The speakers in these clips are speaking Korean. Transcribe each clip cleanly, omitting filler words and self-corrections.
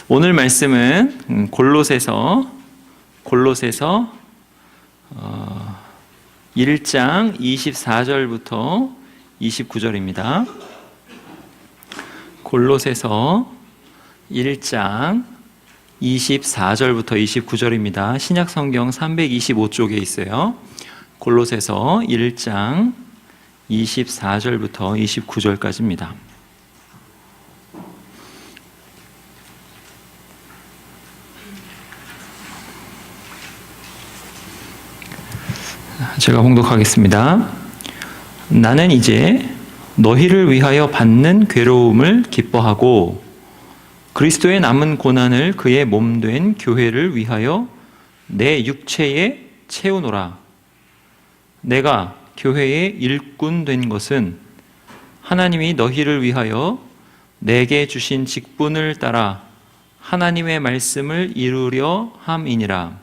오늘 말씀은 골로새서 1장 24절부터 29절입니다. 골로새서 1장 24절부터 29절입니다. 신약성경 325쪽에 있어요. 골로새서 1장 24절부터 29절까지입니다. 제가 봉독하겠습니다. 나는 이제 너희를 위하여 받는 괴로움을 기뻐하고 그리스도의 남은 고난을 그의 몸된 교회를 위하여 내 육체에 채우노라. 내가 교회의 일꾼 된 것은 하나님이 너희를 위하여 내게 주신 직분을 따라 하나님의 말씀을 이루려 함이니라.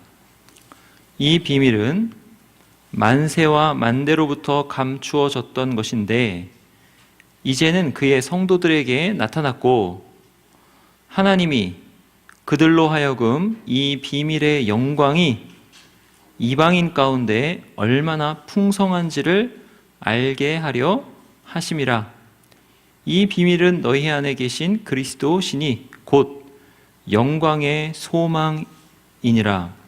이 비밀은 만세와 만대로부터 감추어졌던 것인데 이제는 그의 성도들에게 나타났고 하나님이 그들로 하여금 이 비밀의 영광이 이방인 가운데 얼마나 풍성한지를 알게 하려 하심이라. 이 비밀은 너희 안에 계신 그리스도시니 곧 영광의 소망이니라.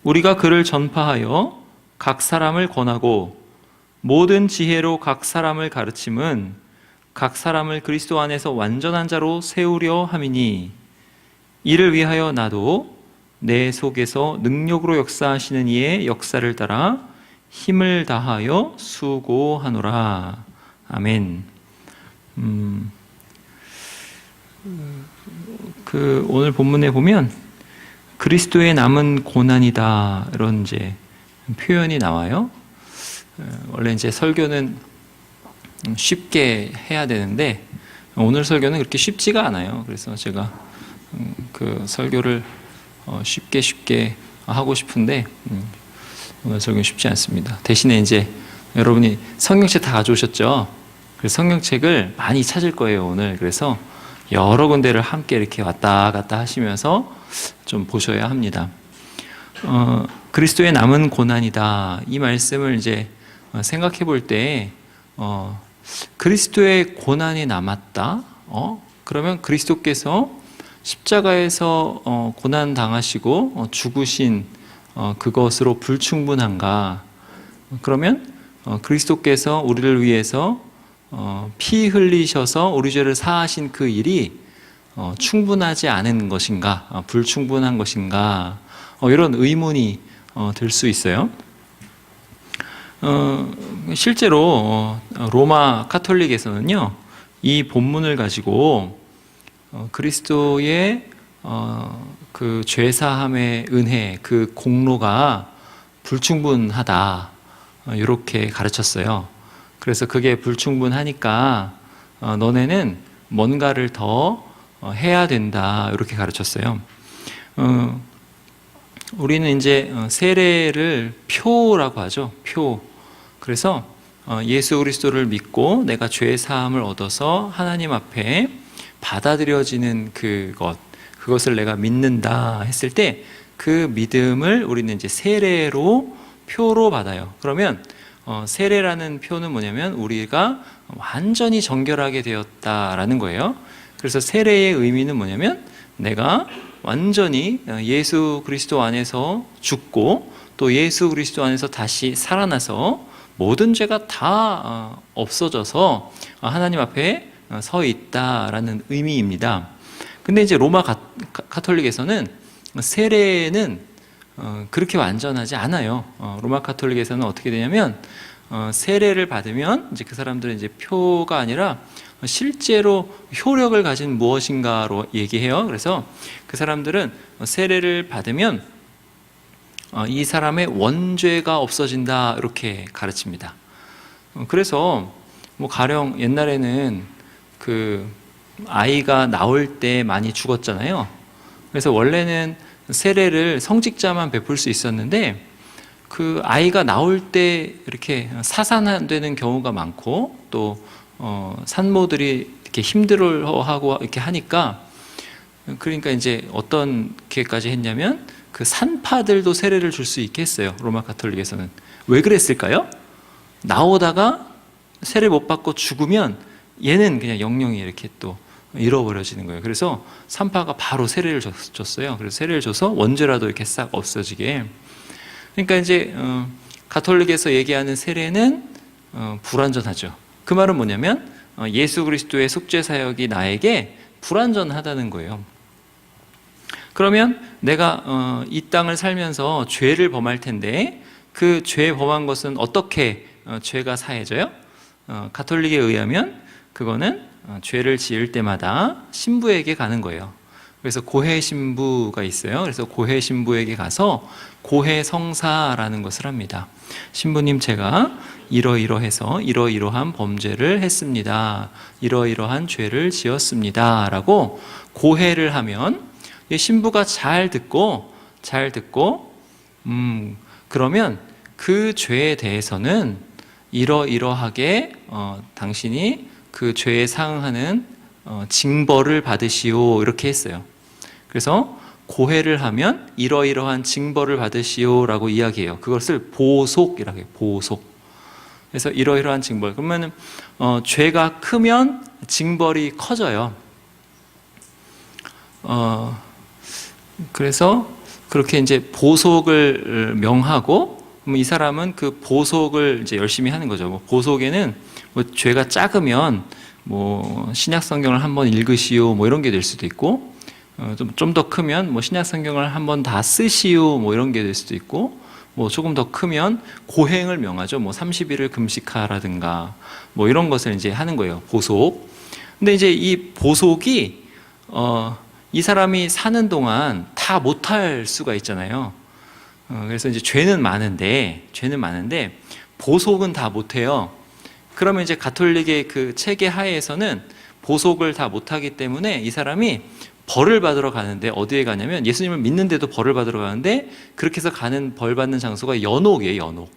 우리가 그를 전파하여 각 사람을 권하고 모든 지혜로 각 사람을 가르침은 각 사람을 그리스도 안에서 완전한 자로 세우려 함이니 이를 위하여 나도 내 속에서 능력으로 역사하시는 이의 역사를 따라 힘을 다하여 수고하노라. 아멘. 오늘 본문에 보면 그리스도의 남은 고난이다 이런 이제 표현이 나와요. 원래 이제 설교는 쉽게 해야 되는데 오늘 설교는 그렇게 쉽지가 않아요. 그래서 제가 그 설교를 쉽게 하고 싶은데 오늘 설교는 쉽지 않습니다. 대신에 이제 여러분이 성경책 다 가져오셨죠? 그래서 성경책을 많이 찾을 거예요 오늘. 그래서 여러 군데를 함께 이렇게 왔다 갔다 하시면서 좀 보셔야 합니다. 그리스도의 남은 고난이다 이 말씀을 이제 생각해 볼 때 그리스도의 고난이 남았다. 그러면 그리스도께서 십자가에서 고난 당하시고 죽으신 그것으로 불충분한가? 그러면 그리스도께서 우리를 위해서 피 흘리셔서 우리 죄를 사하신 그 일이 충분하지 않은 것인가, 불충분한 것인가, 이런 의문이 들 수 있어요. 실제로 로마 카톨릭에서는요, 이 본문을 가지고 그리스도의 그 죄사함의 은혜, 그 공로가 불충분하다 이렇게 가르쳤어요. 그래서 그게 불충분하니까 너네는 뭔가를 더 해야 된다 이렇게 가르쳤어요. 우리는 이제 세례를 표라고 하죠. 표. 그래서 예수 그리스도를 믿고 내가 죄 사함을 얻어서 하나님 앞에 받아들여지는 그것을 내가 믿는다 했을 때 그 믿음을 우리는 이제 세례로 표로 받아요. 그러면 세례라는 표는 뭐냐면 우리가 완전히 정결하게 되었다라는 거예요. 그래서 세례의 의미는 뭐냐면 내가 완전히 예수 그리스도 안에서 죽고 또 예수 그리스도 안에서 다시 살아나서 모든 죄가 다 없어져서 하나님 앞에 서 있다라는 의미입니다. 근데 이제 로마 카톨릭에서는 세례는 그렇게 완전하지 않아요. 로마 카톨릭에서는 어떻게 되냐면 세례를 받으면 이제 그 사람들은 이제 표가 아니라 실제로 효력을 가진 무엇인가로 얘기해요. 그래서 그 사람들은 세례를 받으면 이 사람의 원죄가 없어진다 이렇게 가르칩니다. 그래서 뭐 가령 옛날에는 그 아이가 나올 때 많이 죽었잖아요. 그래서 원래는 세례를 성직자만 베풀 수 있었는데 그 아이가 나올 때 이렇게 사산되는 경우가 많고 또 산모들이 이렇게 힘들어하고 이렇게 하니까 그러니까 이제 어떻게까지 했냐면 그 산파들도 세례를 줄 수 있게 했어요. 로마 가톨릭에서는. 왜 그랬을까요? 나오다가 세례 못 받고 죽으면 얘는 그냥 영영이 이렇게 또 잃어버려지는 거예요. 그래서 산파가 바로 세례를 줬어요. 그래서 세례를 줘서 원죄라도 이렇게 싹 없어지게. 그러니까 이제 가톨릭에서 얘기하는 세례는 불완전하죠. 그 말은 뭐냐면 예수 그리스도의 속죄 사역이 나에게 불완전하다는 거예요. 그러면 내가 이 땅을 살면서 죄를 범할 텐데 그 죄 범한 것은 어떻게 죄가 사해져요? 가톨릭에 의하면 그거는 죄를 지을 때마다 신부에게 가는 거예요. 그래서 고해 신부가 있어요. 그래서 고해 신부에게 가서 고해 성사라는 것을 합니다. 신부님, 제가 이러이러해서 이러이러한 범죄를 했습니다. 이러이러한 죄를 지었습니다. 라고 고해를 하면 신부가 잘 듣고 그러면 그 죄에 대해서는 이러이러하게 당신이 그 죄에 상응하는 징벌을 받으시오, 이렇게 했어요. 그래서 고해를 하면 이러이러한 징벌을 받으시오라고 이야기해요. 그것을 보속이라고 해요. 보속. 그래서 이러이러한 징벌. 그러면 죄가 크면 징벌이 커져요. 그래서 그렇게 이제 보속을 명하고, 이 사람은 그 보속을 이제 열심히 하는 거죠. 뭐 보속에는 뭐 죄가 작으면 뭐 신약 성경을 한번 읽으시오, 뭐 이런 게 될 수도 있고, 좀 더 크면 뭐 신약 성경을 한번 다 쓰시오, 뭐 이런 게 될 수도 있고, 뭐 조금 더 크면 고행을 명하죠. 뭐 30일을 금식하라든가 뭐 이런 것을 이제 하는 거예요. 보속. 근데 이제 이 보속이 이 사람이 사는 동안 다 못할 수가 있잖아요. 그래서 이제 죄는 많은데 보속은 다 못해요. 그러면 이제 가톨릭의 그 체계 하에서는 보속을 다 못하기 때문에 이 사람이 벌을 받으러 가는데, 어디에 가냐면 예수님을 믿는데도 벌을 받으러 가는데, 그렇게 해서 가는 벌 받는 장소가 연옥이에요. 연옥.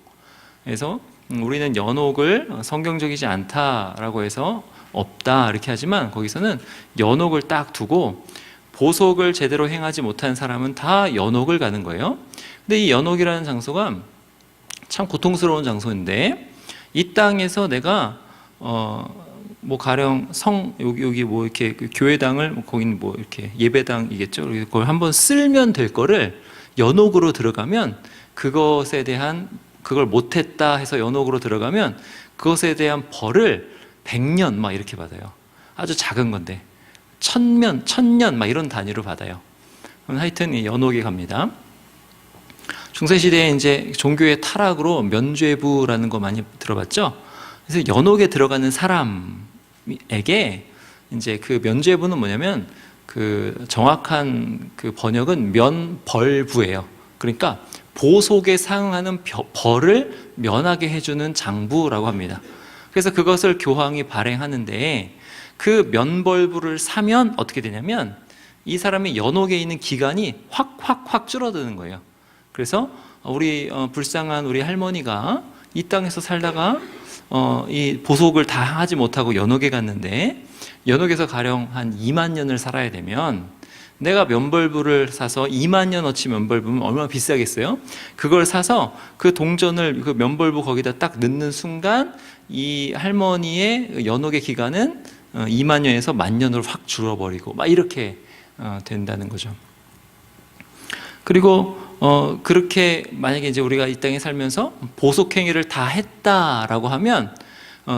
그래서 우리는 연옥을 성경적이지 않다라고 해서 없다 이렇게 하지만, 거기서는 연옥을 딱 두고 보속을 제대로 행하지 못한 사람은 다 연옥을 가는 거예요. 근데 이 연옥이라는 장소가 참 고통스러운 장소인데, 이 땅에서 내가 뭐 가령 여기 뭐 이렇게 그 교회당을, 거기는 뭐 이렇게 예배당이겠죠. 그걸 한번 쓸면 될 거를 연옥으로 들어가면, 그것에 대한, 그걸 못했다 해서 연옥으로 들어가면 그것에 대한 벌을 100년 막 이렇게 받아요. 아주 작은 건데 1000년 막 이런 단위로 받아요. 하여튼 이 연옥에 갑니다. 중세시대에 이제 종교의 타락으로 면죄부라는 거 많이 들어봤죠? 그래서 연옥에 들어가는 사람에게 이제 그 면죄부는 뭐냐면, 그 정확한 그 번역은 면벌부예요. 그러니까 보속에 상응하는 벌을 면하게 해주는 장부라고 합니다. 그래서 그것을 교황이 발행하는데, 그 면벌부를 사면 어떻게 되냐면 이 사람이 연옥에 있는 기간이 확 줄어드는 거예요. 그래서 우리 불쌍한 우리 할머니가 이 땅에서 살다가 이 보속을 다 하지 못하고 연옥에 갔는데, 연옥에서 가령 한 2만 년을 살아야 되면, 내가 면벌부를 사서 2만 년어치 면벌부면 얼마나 비싸겠어요? 그걸 사서 그 동전을 그 면벌부 거기다 딱 넣는 순간 이 할머니의 연옥의 기간은 2만 년에서 10,000년으로 확 줄어버리고 막 이렇게 된다는 거죠. 그리고 그렇게 만약에 이제 우리가 이 땅에 살면서 보속행위를 다 했다라고 하면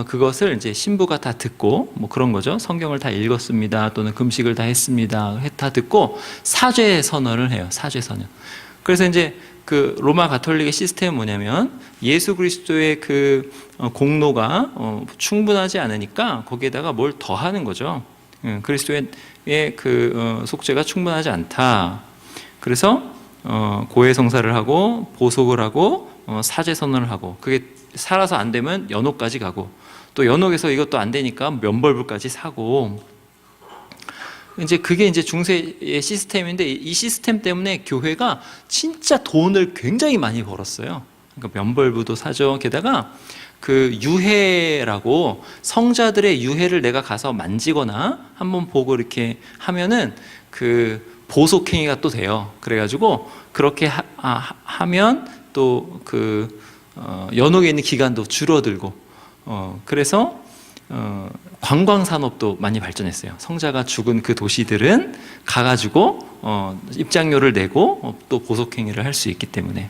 그것을 이제 신부가 다 듣고, 뭐 그런 거죠. 성경을 다 읽었습니다, 또는 금식을 다 했습니다, 다 듣고 사죄 선언을 해요. 사죄 선언. 그래서 이제 그 로마 가톨릭의 시스템은 뭐냐면, 예수 그리스도의 그 공로가 충분하지 않으니까 거기에다가 뭘 더하는 거죠. 그리스도의 그 속죄가 충분하지 않다. 그래서 고해 성사를 하고 보속을 하고 사죄 선언을 하고, 그게 살아서 안 되면 연옥까지 가고, 또 연옥에서 이것도 안 되니까 면벌부까지 사고, 이제 그게 이제 중세의 시스템인데, 이 시스템 때문에 교회가 진짜 돈을 굉장히 많이 벌었어요. 그러니까 면벌부도 사죠. 게다가 그 유해라고, 성자들의 유해를 내가 가서 만지거나 한번 보고 이렇게 하면은 그 보속행위가 또 돼요. 그래가지고 그렇게 하면 또 그 연옥에 있는 기간도 줄어들고, 그래서 관광 산업도 많이 발전했어요. 성자가 죽은 그 도시들은 가가지고 입장료를 내고 또 보속행위를 할 수 있기 때문에.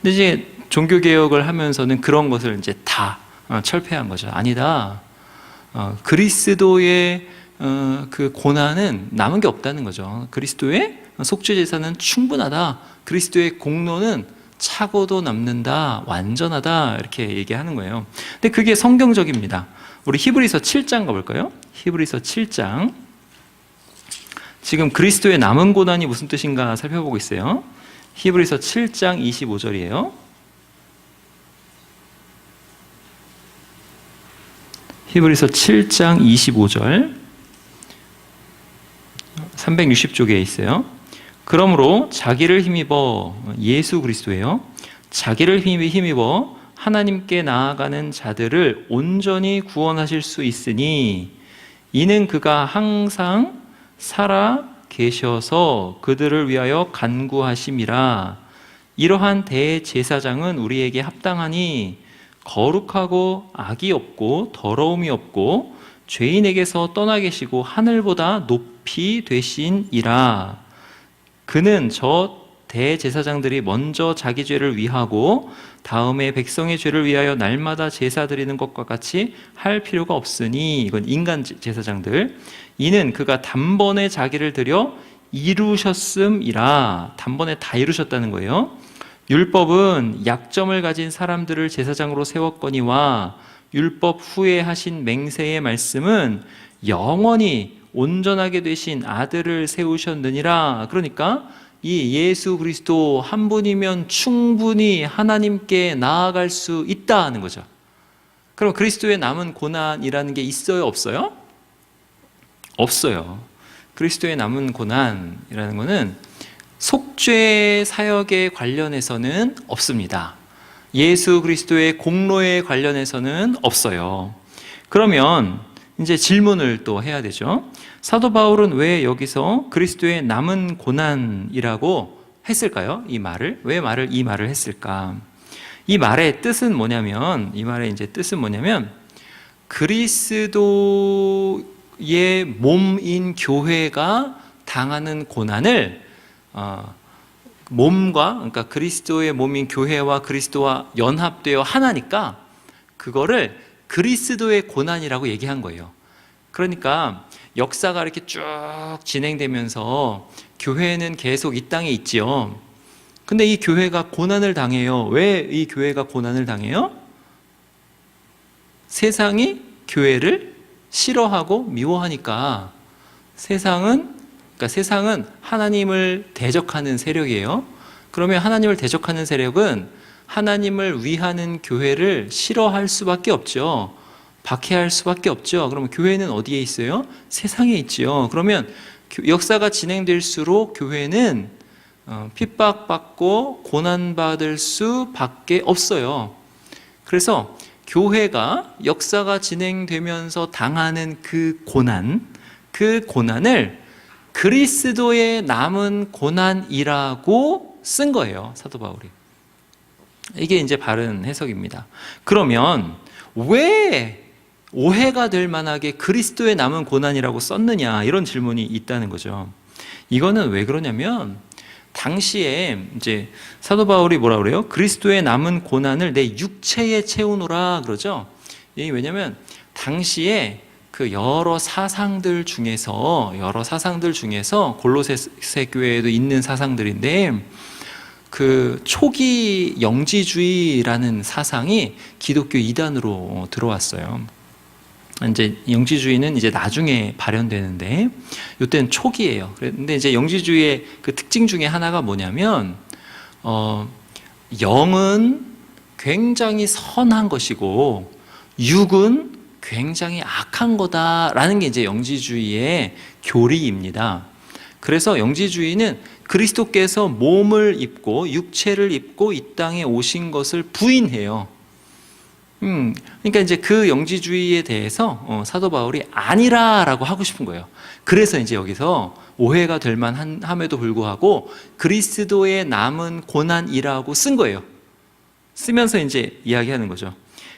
근데 이제 종교 개혁을 하면서는 그런 것을 이제 다 철폐한 거죠. 아니다. 그리스도의 그 고난은 남은 게 없다는 거죠. 그리스도의 속죄 제사는 충분하다. 그리스도의 공로는 차고도 남는다. 완전하다. 이렇게 얘기하는 거예요. 근데 그게 성경적입니다. 우리 히브리서 7장 가볼까요? 히브리서 7장. 지금 그리스도의 남은 고난이 무슨 뜻인가 살펴보고 있어요. 히브리서 7장 25절이에요. 히브리서 7장 25절 360쪽에 있어요. 그러므로 자기를 힘입어, 예수 그리스도예요. 자기를 힘입어 하나님께 나아가는 자들을 온전히 구원하실 수 있으니 이는 그가 항상 살아 계셔서 그들을 위하여 간구하심이라. 이러한 대제사장은 우리에게 합당하니 거룩하고 악이 없고 더러움이 없고 죄인에게서 떠나 계시고 하늘보다 높이 되신이라. 그는 저 대제사장들이 먼저 자기 죄를 위하고 다음에 백성의 죄를 위하여 날마다 제사 드리는 것과 같이 할 필요가 없으니, 이건 인간 제사장들, 이는 그가 단번에 자기를 드려 이루셨음이라. 단번에 다 이루셨다는 거예요. 율법은 약점을 가진 사람들을 제사장으로 세웠거니와 율법 후에 하신 맹세의 말씀은 영원히 온전하게 되신 아들을 세우셨느니라. 그러니까 이 예수 그리스도 한 분이면 충분히 하나님께 나아갈 수 있다는 거죠. 그럼 그리스도의 남은 고난이라는 게 있어요, 없어요? 없어요. 그리스도의 남은 고난이라는 것은 속죄 사역에 관련해서는 없습니다. 예수 그리스도의 공로에 관련해서는 없어요. 그러면 이제 질문을 또 해야 되죠. 사도 바울은 왜 여기서 그리스도의 남은 고난이라고 했을까요? 이 말을 왜 이 말을 했을까? 이 말의 뜻은 뭐냐면, 그리스도의 몸인 교회가 당하는 고난을 그러니까 그리스도의 몸인 교회와 그리스도와 연합되어 하나니까 그거를 그리스도의 고난이라고 얘기한 거예요. 그러니까 역사가 이렇게 쭉 진행되면서 교회는 계속 이 땅에 있지요. 근데 이 교회가 고난을 당해요. 왜 이 교회가 고난을 당해요? 세상이 교회를 싫어하고 미워하니까. 세상은 하나님을 대적하는 세력이에요. 그러면 하나님을 대적하는 세력은 하나님을 위하는 교회를 싫어할 수밖에 없죠. 박해할 수밖에 없죠. 그러면 교회는 어디에 있어요? 세상에 있지요. 그러면 역사가 진행될수록 교회는 핍박받고 고난받을 수밖에 없어요. 그래서 교회가 역사가 진행되면서 당하는 그 고난을 그리스도의 남은 고난이라고 쓴 거예요, 사도 바울이. 이게 이제 바른 해석입니다. 그러면 왜 오해가 될 만하게 그리스도의 남은 고난이라고 썼느냐, 이런 질문이 있다는 거죠. 이거는 왜 그러냐면 당시에 이제 사도 바울이 뭐라 그래요? 그리스도의 남은 고난을 내 육체에 채우노라 그러죠. 왜냐면 당시에 그 여러 사상들 중에서 골로새 교회에도 있는 사상들인데, 그 초기 영지주의라는 사상이 기독교 이단으로 들어왔어요. 이제 영지주의는 이제 나중에 발현되는데 이때는 초기예요. 그런데 이제 영지주의의 그 특징 중에 하나가 뭐냐면 영은 굉장히 선한 것이고 육은 굉장히 악한 거다라는 게 이제 영지주의의 교리입니다. 그래서 영지주의는 그리스도께서 몸을 입고 육체를 입고 이 땅에 오신 것을 부인해요. 그러니까 이제 그 영지주의에 대해서 사도 바울이 아니라라고 하고 싶은 거예요. 그래서 이제 여기서 오해가 될 만함에도 불구하고 그리스도의 남은 고난이라고 쓴 거예요. 쓰면서 이제 이야기하는 거죠.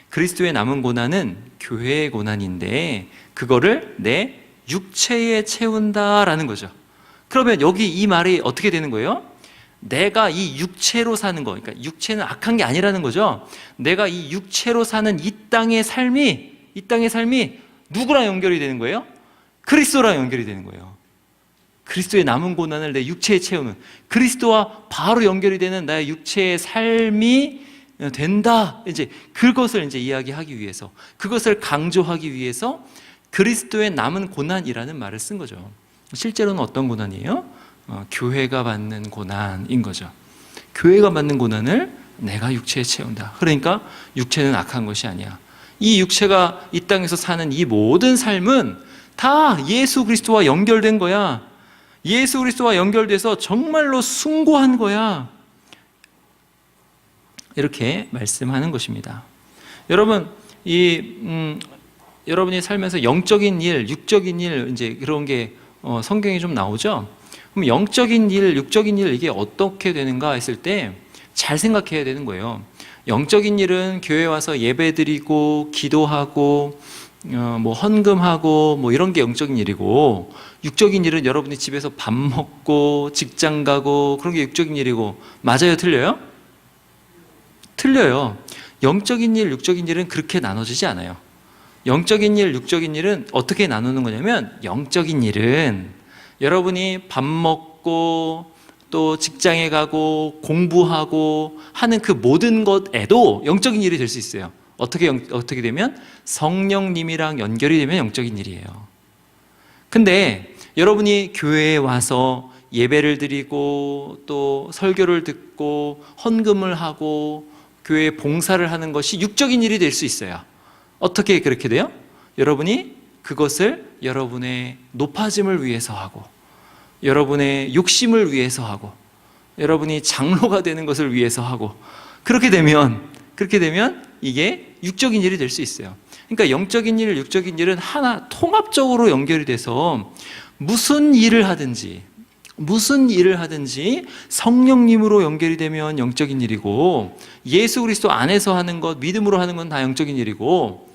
그리스도의 남은 고난은 교회의 고난인데 그거를 내 육체에 채운다라는 거죠. 그러면 여기 이 말이 어떻게 되는 거예요? 내가 이 육체로 사는 거, 그러니까 육체는 악한 게 아니라는 거죠. 내가 이 육체로 사는 이 땅의 삶이 누구랑 연결이 되는 거예요? 그리스도랑 연결이 되는 거예요. 그리스도의 남은 고난을 내 육체에 채우는, 그리스도와 바로 연결이 되는 나의 육체의 삶이 된다. 이제 그것을 이제 이야기하기 위해서, 그것을 강조하기 위해서 그리스도의 남은 고난이라는 말을 쓴 거죠. 실제로는 어떤 고난이에요? 교회가 받는 고난인 거죠. 교회가 받는 고난을 내가 육체에 채운다. 그러니까 육체는 악한 것이 아니야. 이 육체가 이 땅에서 사는 이 모든 삶은 다 예수 그리스도와 연결된 거야. 예수 그리스도와 연결돼서 정말로 숭고한 거야. 이렇게 말씀하는 것입니다. 여러분, 여러분이 살면서 영적인 일, 육적인 일, 이제 그런 게 성경에 좀 나오죠? 그럼 영적인 일, 육적인 일, 이게 어떻게 되는가 했을 때 잘 생각해야 되는 거예요. 영적인 일은 교회 와서 예배 드리고, 기도하고, 뭐 헌금하고, 뭐 이런 게 영적인 일이고, 육적인 일은 여러분이 집에서 밥 먹고, 직장 가고, 그런 게 육적인 일이고, 맞아요? 틀려요? 틀려요. 영적인 일, 육적인 일은 그렇게 나눠지지 않아요. 영적인 일, 육적인 일은 어떻게 나누는 거냐면, 영적인 일은 여러분이 밥 먹고 또 직장에 가고 공부하고 하는 그 모든 것에도 영적인 일이 될 수 있어요. 어떻게 되면? 성령님이랑 연결이 되면 영적인 일이에요. 근데 여러분이 교회에 와서 예배를 드리고 또 설교를 듣고 헌금을 하고 교회에 봉사를 하는 것이 육적인 일이 될 수 있어요. 어떻게 그렇게 돼요? 여러분이 그것을 여러분의 높아짐을 위해서 하고, 여러분의 욕심을 위해서 하고, 여러분이 장로가 되는 것을 위해서 하고, 그렇게 되면 이게 육적인 일이 될 수 있어요. 그러니까 영적인 일, 육적인 일은 하나 통합적으로 연결이 돼서 무슨 일을 하든지 성령님으로 연결이 되면 영적인 일이고, 예수 그리스도 안에서 하는 것, 믿음으로 하는 건 다 영적인 일이고,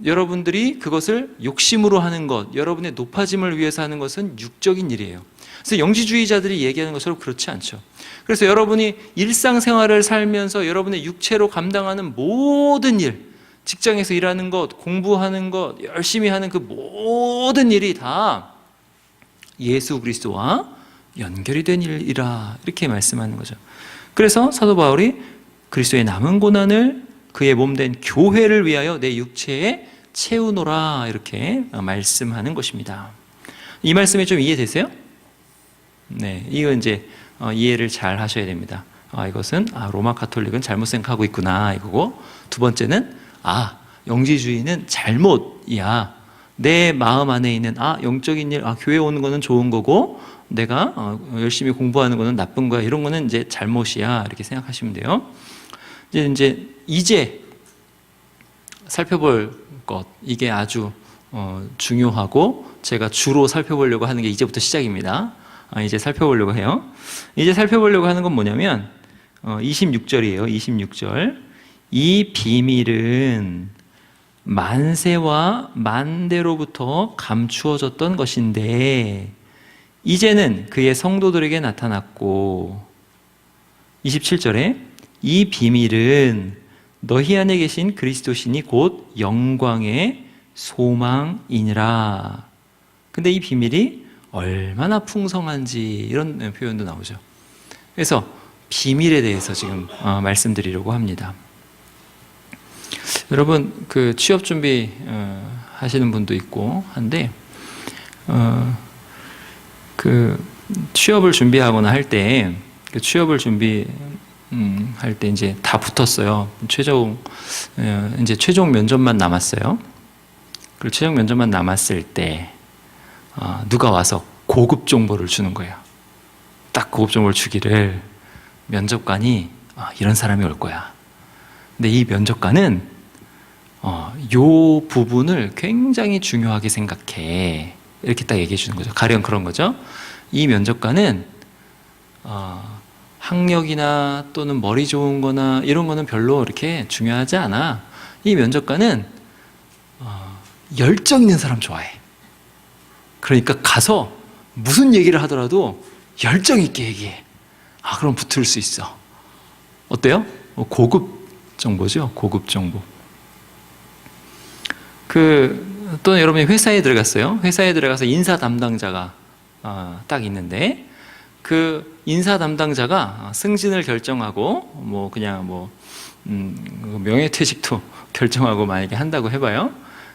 여러분들이 그것을 욕심으로 하는 것, 여러분의 높아짐을 위해서 하는 것은 육적인 일이에요. 그래서 영지주의자들이 얘기하는 것처럼 그렇지 않죠. 그래서 여러분이 일상생활을 살면서 여러분의 육체로 감당하는 모든 일, 직장에서 일하는 것, 공부하는 것, 열심히 하는 그 모든 일이 다 예수 그리스도와 연결이 된 일이라, 이렇게 말씀하는 거죠. 그래서 사도 바울이 그리스도의 남은 고난을 그의 몸된 교회를 위하여 내 육체에 채우노라, 이렇게 말씀하는 것입니다. 이 말씀이 좀 이해되세요? 네, 이거 이제 이해를 잘 하셔야 됩니다. 이것은 로마 가톨릭은 잘못 생각하고 있구나, 이거고, 두 번째는 영지주의는 잘못이야. 내 마음 안에 있는 영적인 일, 교회 오는 거는 좋은 거고 내가 열심히 공부하는 거는 나쁜 거야, 이런 거는 이제 잘못이야, 이렇게 생각하시면 돼요. 이제 살펴볼 것, 이게 아주 중요하고 제가 주로 살펴보려고 하는 게 이제부터 시작입니다. 이제 살펴보려고 해요. 이제 살펴보려고 하는 건 뭐냐면 26절이에요. 26절. 이 비밀은 만세와 만대로부터 감추어졌던 것인데 이제는 그의 성도들에게 나타났고, 27절에 이 비밀은 너희 안에 계신 그리스도시니 곧 영광의 소망이니라. 근데 이 비밀이 얼마나 풍성한지, 이런 표현도 나오죠. 그래서 비밀에 대해서 지금 말씀드리려고 합니다. 여러분, 그 취업 준비 하시는 분도 있고 한데, 그 취업을 준비하거나 할 때, 그 취업을 할 때 이제 다 붙었어요. 최종 면접만 남았어요. 그 최종 면접만 남았을 때 누가 와서 고급 정보를 주는 거예요. 딱 고급 정보를 주기를, 면접관이 이런 사람이 올 거야. 근데 이 면접관은 요 부분을 굉장히 중요하게 생각해. 이렇게 딱 얘기해 주는 거죠. 가령 그런 거죠. 이 면접관은 학력이나 또는 머리 좋은 거나 이런 거는 별로 이렇게 중요하지 않아. 이 면접관은 열정 있는 사람 좋아해. 그러니까 가서 무슨 얘기를 하더라도 열정 있게 얘기해. 그럼 붙을 수 있어. 어때요? 고급 정보죠. 고급 정보. 또는 여러분이 회사에 들어갔어요. 회사에 들어가서 인사 담당자가 딱 있는데, 그 인사 담당자가 승진을 결정하고 명예퇴직도 결정하고 만약에 한다고 해봐요.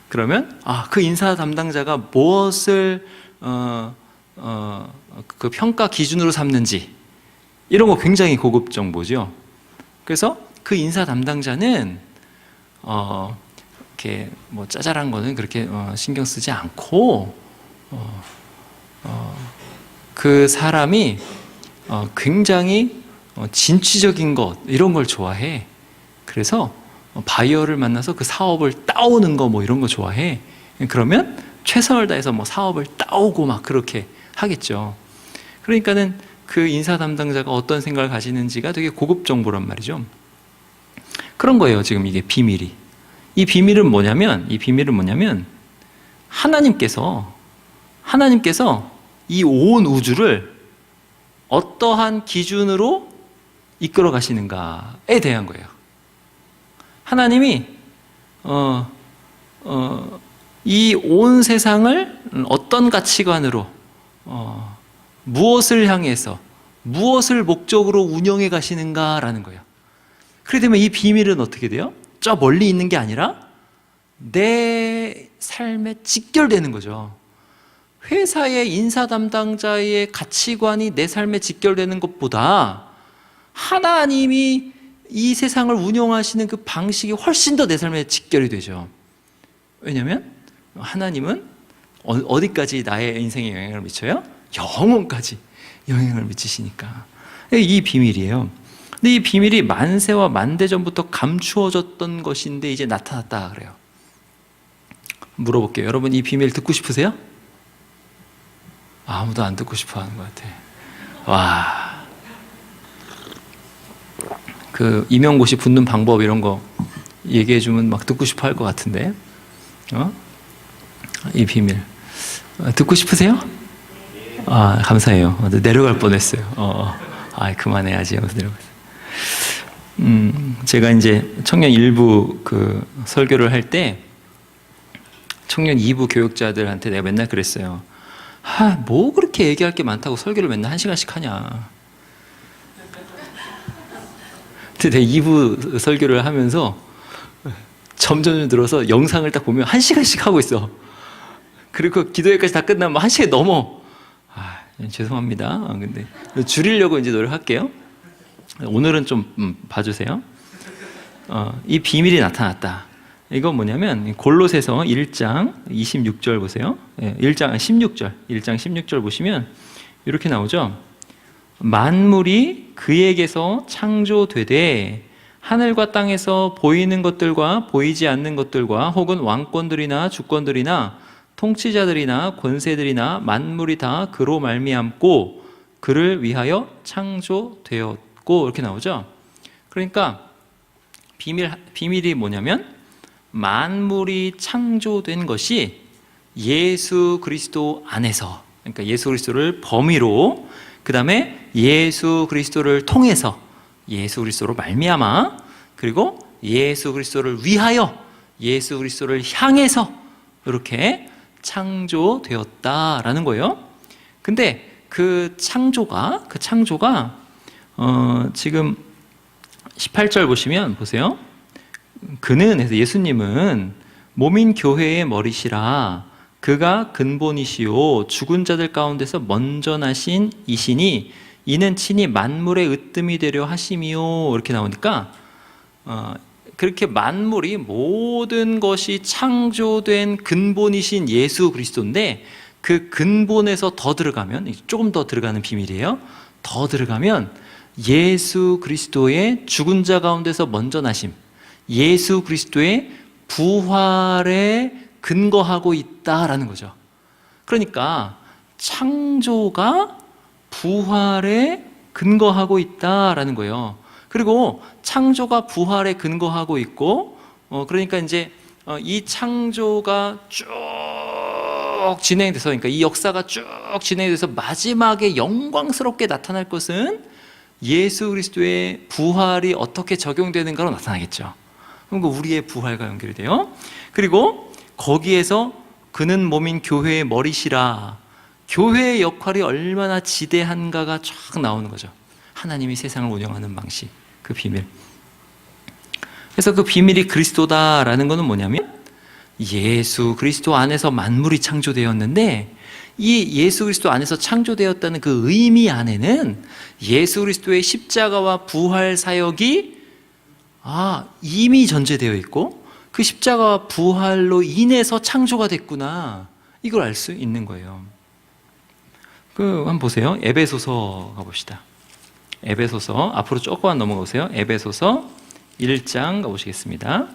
그러면 그 인사 담당자가 무엇을 그 평가 기준으로 삼는지, 이런 거 굉장히 고급 정보죠. 그래서 그 인사 담당자는 이렇게 짜잘한 거는 그렇게 신경 쓰지 않고 그 사람이 굉장히 진취적인 것, 이런 걸 좋아해. 그래서 바이어를 만나서 그 사업을 따오는 거 이런 거 좋아해. 그러면 최선을 다해서 사업을 따오고 막 그렇게 하겠죠. 그러니까는 그 인사 담당자가 어떤 생각을 가지는지가 되게 고급 정보란 말이죠. 그런 거예요. 지금 이게 비밀이. 이 비밀은 뭐냐면 하나님께서 이 온 우주를 어떠한 기준으로 이끌어 가시는가에 대한 거예요. 하나님이 이 온 세상을 어떤 가치관으로 무엇을 향해서 무엇을 목적으로 운영해 가시는가라는 거예요. 그렇게 되면 이 비밀은 어떻게 돼요? 저 멀리 있는 게 아니라 내 삶에 직결되는 거죠. 회사의 인사 담당자의 가치관이 내 삶에 직결되는 것보다 하나님이 이 세상을 운영하시는 그 방식이 훨씬 더 내 삶에 직결이 되죠. 왜냐하면 하나님은 어디까지 나의 인생에 영향을 미쳐요? 영혼까지 영향을 미치시니까. 이 비밀이에요. 근데 이 비밀이 만세와 만대 전부터 감추어졌던 것인데 이제 나타났다 그래요. 물어볼게요. 여러분 이 비밀 듣고 싶으세요? 아무도 안 듣고 싶어 하는 것 같아. 와. 임용고시 붙는 방법 이런 거 얘기해주면 막 듣고 싶어 할 것 같은데. 이 비밀. 듣고 싶으세요? 감사해요. 내려갈 뻔했어요. 그만해야지 하면서 내려갔어요. 제가 이제 청년 1부 설교를 할 때 청년 2부 교육자들한테 내가 맨날 그랬어요. 뭐 그렇게 얘기할 게 많다고 설교를 맨날 1시간씩 하냐. 근데 내가 2부 설교를 하면서 점점 들어서 영상을 딱 보면 1시간씩 하고 있어. 그리고 기도회까지 다 끝나면 1시간 넘어. 죄송합니다. 근데 줄이려고 이제 노력할게요. 오늘은 좀 봐주세요. 이 비밀이 나타났다. 이건 뭐냐면 골로새서 1장 26절 보세요. 1장 16절 보시면 이렇게 나오죠. 만물이 그에게서 창조되되 하늘과 땅에서 보이는 것들과 보이지 않는 것들과 혹은 왕권들이나 주권들이나 통치자들이나 권세들이나 만물이 다 그로 말미암고 그를 위하여 창조되었고, 이렇게 나오죠. 그러니까 비밀이 뭐냐면 만물이 창조된 것이 예수 그리스도 안에서, 그러니까 예수 그리스도를 범위로, 그 다음에 예수 그리스도를 통해서, 예수 그리스도로 말미암아, 그리고 예수 그리스도를 위하여, 예수 그리스도를 향해서 이렇게 창조되었다라는 거예요. 근데 그 창조가 지금 18절 보시면 보세요. 그는, 해서 예수님은 몸인 교회의 머리시라. 그가 근본이시요 죽은 자들 가운데서 먼저 나신 이시니 이는 친히 만물의 으뜸이 되려 하심이요. 이렇게 나오니까 그렇게 만물이 모든 것이 창조된 근본이신 예수 그리스도인데, 그 근본에서 더 들어가면, 조금 더 들어가는 비밀이에요. 더 들어가면 예수 그리스도의 죽은 자 가운데서 먼저 나심, 예수 그리스도의 부활에 근거하고 있다라는 거죠. 그러니까 창조가 부활에 근거하고 있다라는 거예요. 그리고 창조가 부활에 근거하고 있고, 그러니까 이제 이 창조가 쭉 진행돼서, 그러니까 이 역사가 쭉 진행돼서 마지막에 영광스럽게 나타날 것은 예수 그리스도의 부활이 어떻게 적용되는가로 나타나겠죠. 그럼 우리의 부활과 연결이 돼요. 그리고 거기에서 그는 몸인 교회의 머리시라, 교회의 역할이 얼마나 지대한가가 쫙 나오는 거죠. 하나님이 세상을 운영하는 방식, 그 비밀. 그래서 그 비밀이 그리스도다라는 것은 뭐냐면, 예수 그리스도 안에서 만물이 창조되었는데, 이 예수 그리스도 안에서 창조되었다는 그 의미 안에는 예수 그리스도의 십자가와 부활 사역이 이미 전제되어 있고, 그 십자가와 부활로 인해서 창조가 됐구나, 이걸 알 수 있는 거예요. 한번 보세요. 에베소서 가봅시다. 에베소서 앞으로 조금만 넘어가 보세요. 에베소서 1장 가보시겠습니다.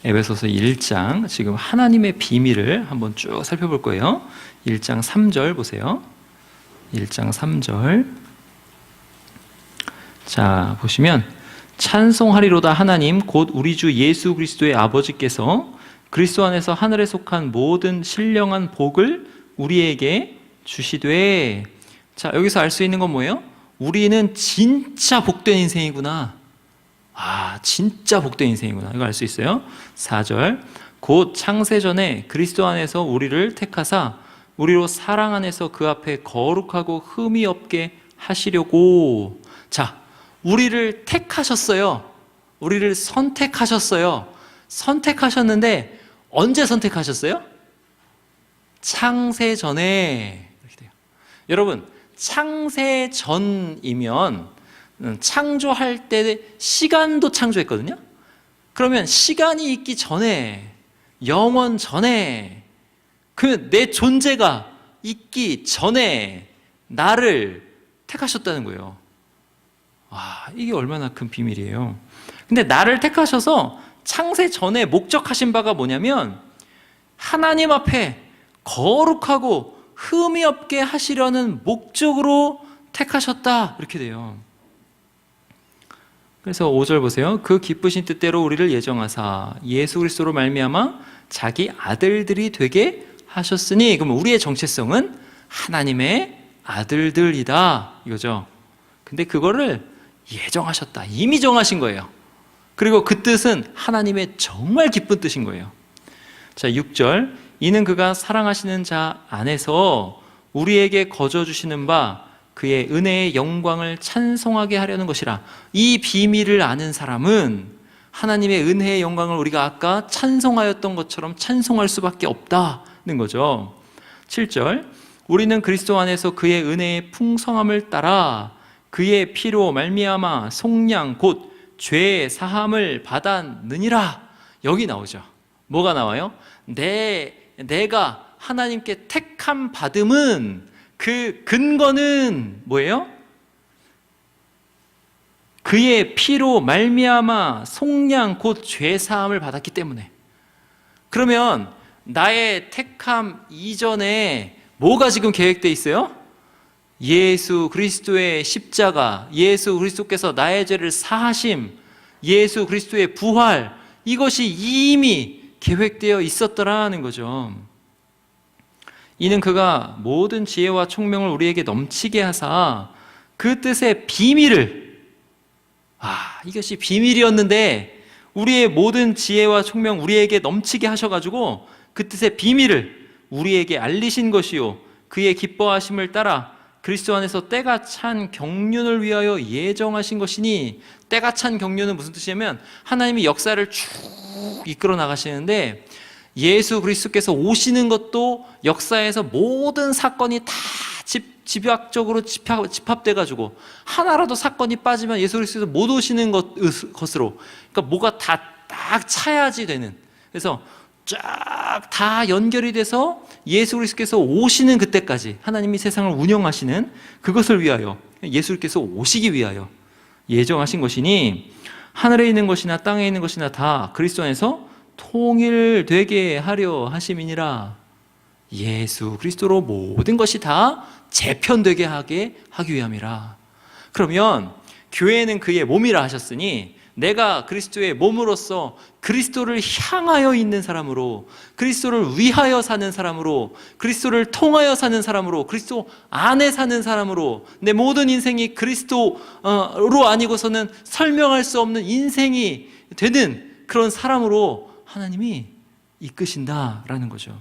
에베소서 1장, 지금 하나님의 비밀을 한번 쭉 살펴볼 거예요. 1장 3절 보세요. 1장 3절. 자, 보시면 찬송하리로다 하나님 곧 우리 주 예수 그리스도의 아버지께서 그리스도 안에서 하늘에 속한 모든 신령한 복을 우리에게 주시되. 자, 여기서 알 수 있는 건 뭐예요? 우리는 진짜 복된 인생이구나. 진짜 복된 인생이구나. 이거 알 수 있어요. 4절. 곧 창세전에 그리스도 안에서 우리를 택하사 우리로 사랑 안에서 그 앞에 거룩하고 흠이 없게 하시려고. 자, 우리를 택하셨어요. 우리를 선택하셨어요. 선택하셨는데 언제 선택하셨어요? 창세전에. 이렇게 돼요. 여러분, 창세전이면 창조할 때 시간도 창조했거든요. 그러면 시간이 있기 전에, 영원 전에, 내 존재가 있기 전에 나를 택하셨다는 거예요. 이게 얼마나 큰 비밀이에요. 근데 나를 택하셔서 창세 전에 목적하신 바가 뭐냐면, 하나님 앞에 거룩하고 흠이 없게 하시려는 목적으로 택하셨다, 이렇게 돼요. 그래서 5절 보세요. 그 기쁘신 뜻대로 우리를 예정하사 예수 그리스도로 말미암아 자기 아들들이 되게 하셨으니. 그러면 우리의 정체성은 하나님의 아들들이다, 이거죠. 근데 그거를 예정하셨다, 이미 정하신 거예요. 그리고 그 뜻은 하나님의 정말 기쁜 뜻인 거예요. 자, 6절. 이는 그가 사랑하시는 자 안에서 우리에게 거저 주시는 바 그의 은혜의 영광을 찬송하게 하려는 것이라. 이 비밀을 아는 사람은 하나님의 은혜의 영광을 우리가 아까 찬송하였던 것처럼 찬송할 수밖에 없다는 거죠. 7절. 우리는 그리스도 안에서 그의 은혜의 풍성함을 따라 그의 피로 말미암아 속량 곧 죄 사함을 받았느니라. 여기 나오죠. 뭐가 나와요? 내가 하나님께 택함 받음은 그 근거는 뭐예요? 그의 피로 말미암아 속량 곧 죄 사함을 받았기 때문에. 그러면 나의 택함 이전에 뭐가 지금 계획되어 있어요? 예수 그리스도의 십자가, 예수 그리스도께서 나의 죄를 사하심, 예수 그리스도의 부활, 이것이 이미 계획되어 있었더라는 거죠. 이는 그가 모든 지혜와 총명을 우리에게 넘치게 하사 그 뜻의 비밀을, 이것이 비밀이었는데 우리의 모든 지혜와 총명 우리에게 넘치게 하셔가지고 그 뜻의 비밀을 우리에게 알리신 것이요 그의 기뻐하심을 따라 그리스도 안에서 때가 찬 경륜을 위하여 예정하신 것이니. 때가 찬 경륜은 무슨 뜻이냐면 하나님이 역사를 쭉 이끌어 나가시는데 예수 그리스도께서 오시는 것도 역사에서 모든 사건이 다 집약적으로 집합돼가지고 하나라도 사건이 빠지면 예수 그리스도께서 못 오시는 것으로, 그러니까 뭐가 다 딱 차야지 되는. 그래서 쫙 다 연결이 돼서 예수 그리스도께서 오시는 그때까지 하나님이 세상을 운영하시는 그것을 위하여, 예수께서 오시기 위하여 예정하신 것이니. 하늘에 있는 것이나 땅에 있는 것이나 다 그리스도 안에서 통일되게 하려 하심이니라. 예수 그리스도로 모든 것이 다 재편되게 하기 위함이라. 그러면 교회는 그의 몸이라 하셨으니 내가 그리스도의 몸으로서 그리스도를 향하여 있는 사람으로, 그리스도를 위하여 사는 사람으로, 그리스도를 통하여 사는 사람으로, 그리스도 안에 사는 사람으로, 내 모든 인생이 그리스도로 아니고서는 설명할 수 없는 인생이 되는 그런 사람으로 하나님이 이끄신다라는 거죠.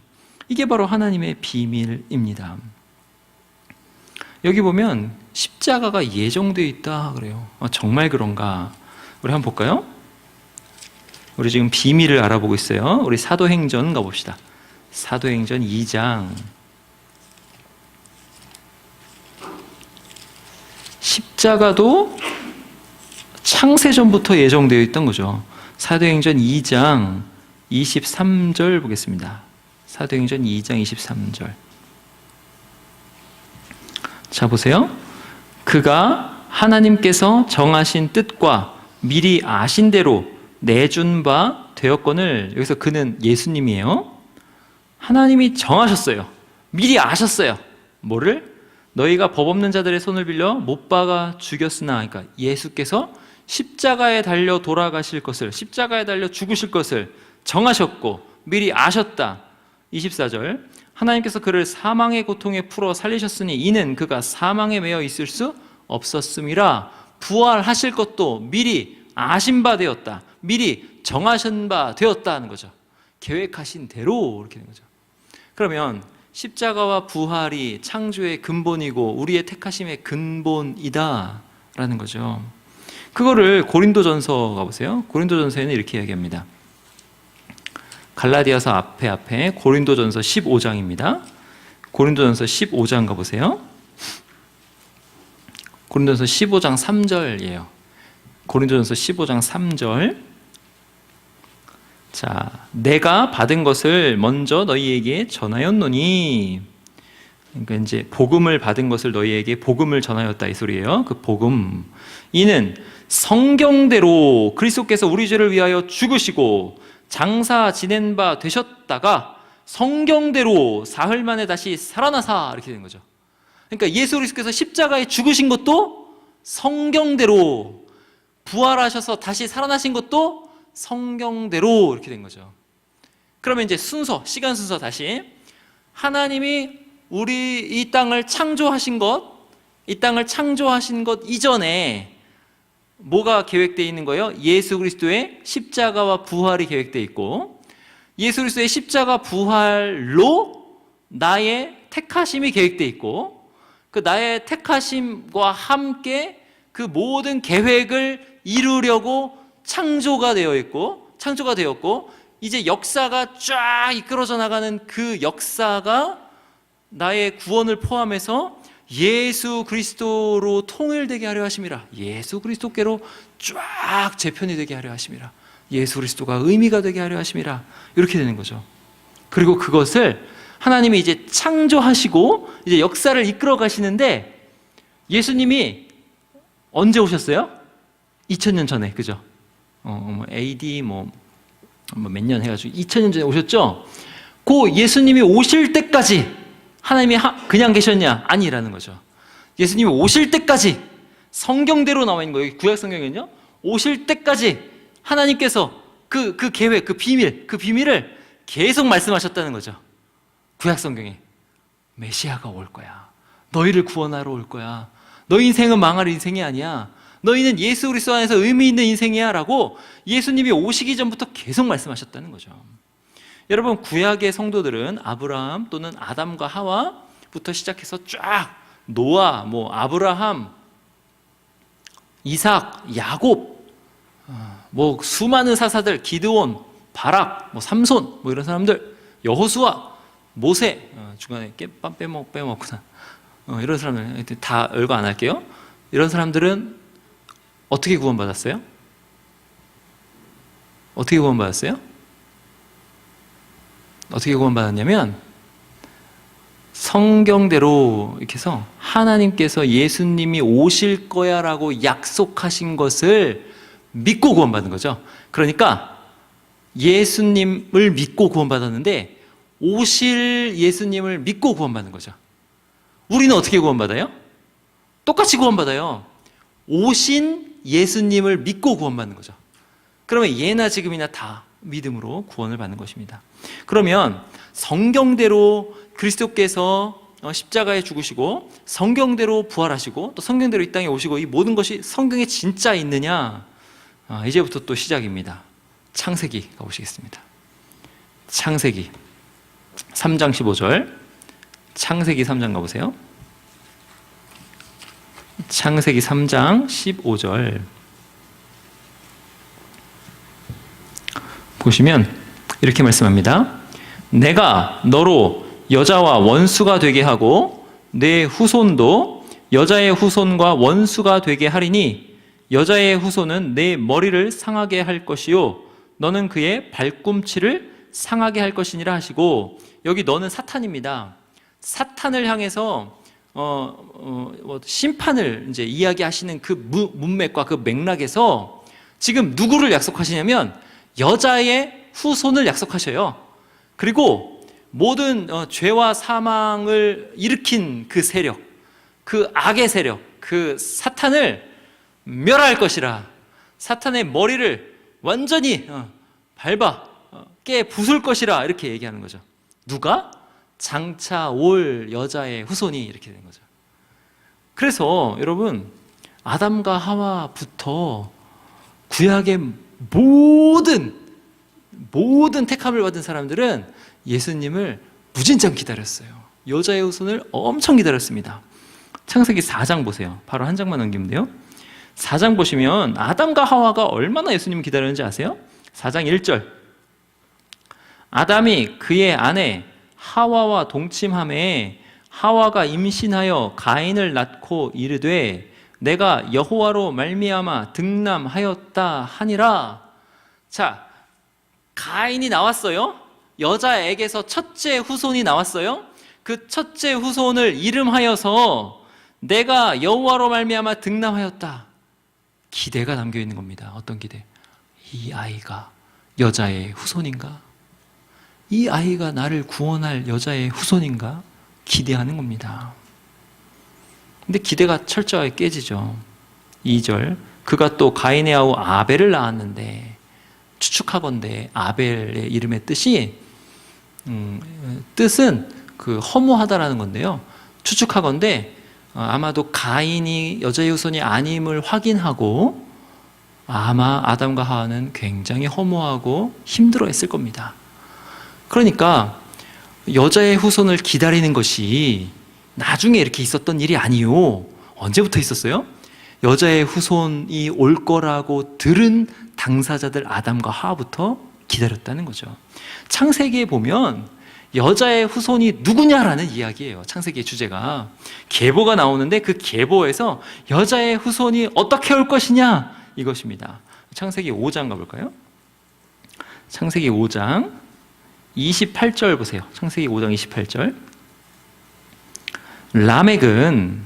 이게 바로 하나님의 비밀입니다. 여기 보면 십자가가 예정되어 있다 그래요. 정말 그런가? 우리 한번 볼까요? 우리 지금 비밀을 알아보고 있어요. 우리 사도행전 가봅시다. 사도행전 2장. 십자가도 창세전부터 예정되어 있던 거죠. 사도행전 2장 23절 보겠습니다. 사도행전 2장 23절. 자, 보세요. 그가 하나님께서 정하신 뜻과 미리 아신 대로 내준 바 되었거늘. 여기서 그는 예수님이에요. 하나님이 정하셨어요. 미리 아셨어요. 뭐를? 너희가 법 없는 자들의 손을 빌려 못 박아 죽였으나, 그러니까 예수께서 십자가에 달려 돌아가실 것을, 십자가에 달려 죽으실 것을 정하셨고 미리 아셨다. 24절. 하나님께서 그를 사망의 고통에 풀어 살리셨으니 이는 그가 사망에 매여 있을 수 없었음이라. 부활하실 것도 미리 아신 바 되었다. 미리 정하신 바 되었다는 거죠. 계획하신 대로 이렇게 된 거죠. 그러면 십자가와 부활이 창조의 근본이고 우리의 택하심의 근본이다 라는 거죠. 그거를 고린도전서 가보세요. 고린도전서에는 이렇게 이야기합니다. 갈라디아서 앞에 고린도전서 15장입니다. 고린도전서 15장 가보세요. 고린도전서 15장 3절이에요. 고린도전서 15장 3절. 자, 내가 받은 것을 먼저 너희에게 전하였노니, 그러니까 이제 복음을 받은 것을 너희에게 복음을 전하였다 이 소리예요. 그 복음. 이는 성경대로 그리스도께서 우리 죄를 위하여 죽으시고 장사 지낸 바 되셨다가 성경대로 사흘 만에 다시 살아나사, 이렇게 된 거죠. 그러니까 예수 그리스도께서 십자가에 죽으신 것도 성경대로, 부활하셔서 다시 살아나신 것도 성경대로 이렇게 된 거죠. 그러면 이제 시간 순서 다시. 하나님이 우리 이 땅을 창조하신 것, 이 땅을 창조하신 것 이전에 뭐가 계획되어 있는 거예요? 예수 그리스도의 십자가와 부활이 계획되어 있고, 예수 그리스도의 십자가 부활로 나의 택하심이 계획되어 있고, 그 나의 택하심과 함께 그 모든 계획을 이루려고 창조가 되었고, 이제 역사가 쫙 이끌어져 나가는 그 역사가 나의 구원을 포함해서 예수 그리스도로 통일되게 하려 하심이라. 예수 그리스도께로 쫙 재편이 되게 하려 하심이라. 예수 그리스도가 의미가 되게 하려 하심이라. 이렇게 되는 거죠. 그리고 그것을 하나님이 이제 창조하시고 이제 역사를 이끌어 가시는데, 예수님이 언제 오셨어요? 2000년 전에, 그죠? AD 몇 년 해가지고 2000년 전에 오셨죠? 그 예수님이 오실 때까지 하나님이 그냥 계셨냐? 아니라는 거죠. 예수님이 오실 때까지 성경대로 나와 있는 거예요. 구약 성경에는요, 오실 때까지 하나님께서 그 계획, 그 비밀을 계속 말씀하셨다는 거죠. 구약 성경에 메시아가 올 거야. 너희를 구원하러 올 거야. 너희 인생은 망할 인생이 아니야. 너희는 예수 그리스도 안에서 의미 있는 인생이야 라고 예수님이 오시기 전부터 계속 말씀하셨다는 거죠. 여러분, 구약의 성도들은 아브라함 또는 아담과 하와부터 시작해서 쫙 노아, 아브라함, 이삭, 야곱, 수많은 사사들, 기드온, 바락, 삼손, 이런 사람들, 여호수아, 모세, 중간에 깻빵 빼먹구나. 이런 사람들 다 열거 안 할게요. 이런 사람들은 어떻게 구원받았어요? 어떻게 구원받았어요? 어떻게 구원받았냐면 성경대로 이렇게 해서 하나님께서 예수님이 오실 거야 라고 약속하신 것을 믿고 구원받은 거죠. 그러니까 예수님을 믿고 구원받았는데 오실 예수님을 믿고 구원받는 거죠. 우리는 어떻게 구원받아요? 똑같이 구원받아요. 오신 예수님을 믿고 구원받는 거죠. 그러면 예나 지금이나 다 믿음으로 구원을 받는 것입니다. 그러면 성경대로 그리스도께서 십자가에 죽으시고 성경대로 부활하시고 또 성경대로 이 땅에 오시고 이 모든 것이 성경에 진짜 있느냐? 이제부터 또 시작입니다. 창세기 가보시겠습니다. 창세기 3장 15절. 창세기 3장 가보세요. 창세기 3장 15절 보시면 이렇게 말씀합니다. 내가 너로 여자와 원수가 되게 하고 내 후손도 여자의 후손과 원수가 되게 하리니 여자의 후손은 내 머리를 상하게 할 것이요 너는 그의 발꿈치를 상하게 할 것이니라 하시고, 여기 너는 사탄입니다. 사탄을 향해서 심판을 이제 이야기하시는 그 문맥과 그 맥락에서 지금 누구를 약속하시냐면 여자의 후손을 약속하셔요. 그리고 모든 죄와 사망을 일으킨 그 세력, 그 악의 세력, 그 사탄을 멸할 것이라. 사탄의 머리를 완전히 밟아 깨 부술 것이라 이렇게 얘기하는 거죠. 누가? 장차 올 여자의 후손이 이렇게 되는 거죠. 그래서 여러분, 아담과 하와부터 구약의 모든 택함을 받은 사람들은 예수님을 무진장 기다렸어요. 여자의 후손을 엄청 기다렸습니다. 창세기 4장 보세요. 바로 한 장만 넘기면 돼요. 4장 보시면 아담과 하와가 얼마나 예수님을 기다렸는지 아세요? 4장 1절. 아담이 그의 아내 하와와 동침하매 하와가 임신하여 가인을 낳고 이르되 내가 여호와로 말미암아 등남하였다 하니라. 자, 가인이 나왔어요. 여자에게서 첫째 후손이 나왔어요. 그 첫째 후손을 이름하여서 내가 여호와로 말미암아 등남하였다. 기대가 담겨 있는 겁니다. 어떤 기대? 이 아이가 여자의 후손인가? 이 아이가 나를 구원할 여자의 후손인가? 기대하는 겁니다. 근데 기대가 철저하게 깨지죠. 2절. 그가 또 가인의 아우 아벨을 낳았는데, 추측하건대 아벨의 이름의 뜻이 뜻은 그 허무하다라는 건데요. 추측하건대 아마도 가인이 여자의 후손이 아님을 확인하고 아마 아담과 하와는 굉장히 허무하고 힘들어했을 겁니다. 그러니까 여자의 후손을 기다리는 것이 나중에 이렇게 있었던 일이 아니요. 언제부터 있었어요? 여자의 후손이 올 거라고 들은 당사자들 아담과 하와부터 기다렸다는 거죠. 창세기에 보면 여자의 후손이 누구냐라는 이야기예요. 창세기의 주제가. 계보가 나오는데 그 계보에서 여자의 후손이 어떻게 올 것이냐, 이것입니다. 창세기 5장 가볼까요? 창세기 5장 28절 보세요. 창세기 5장 28절. 라멕은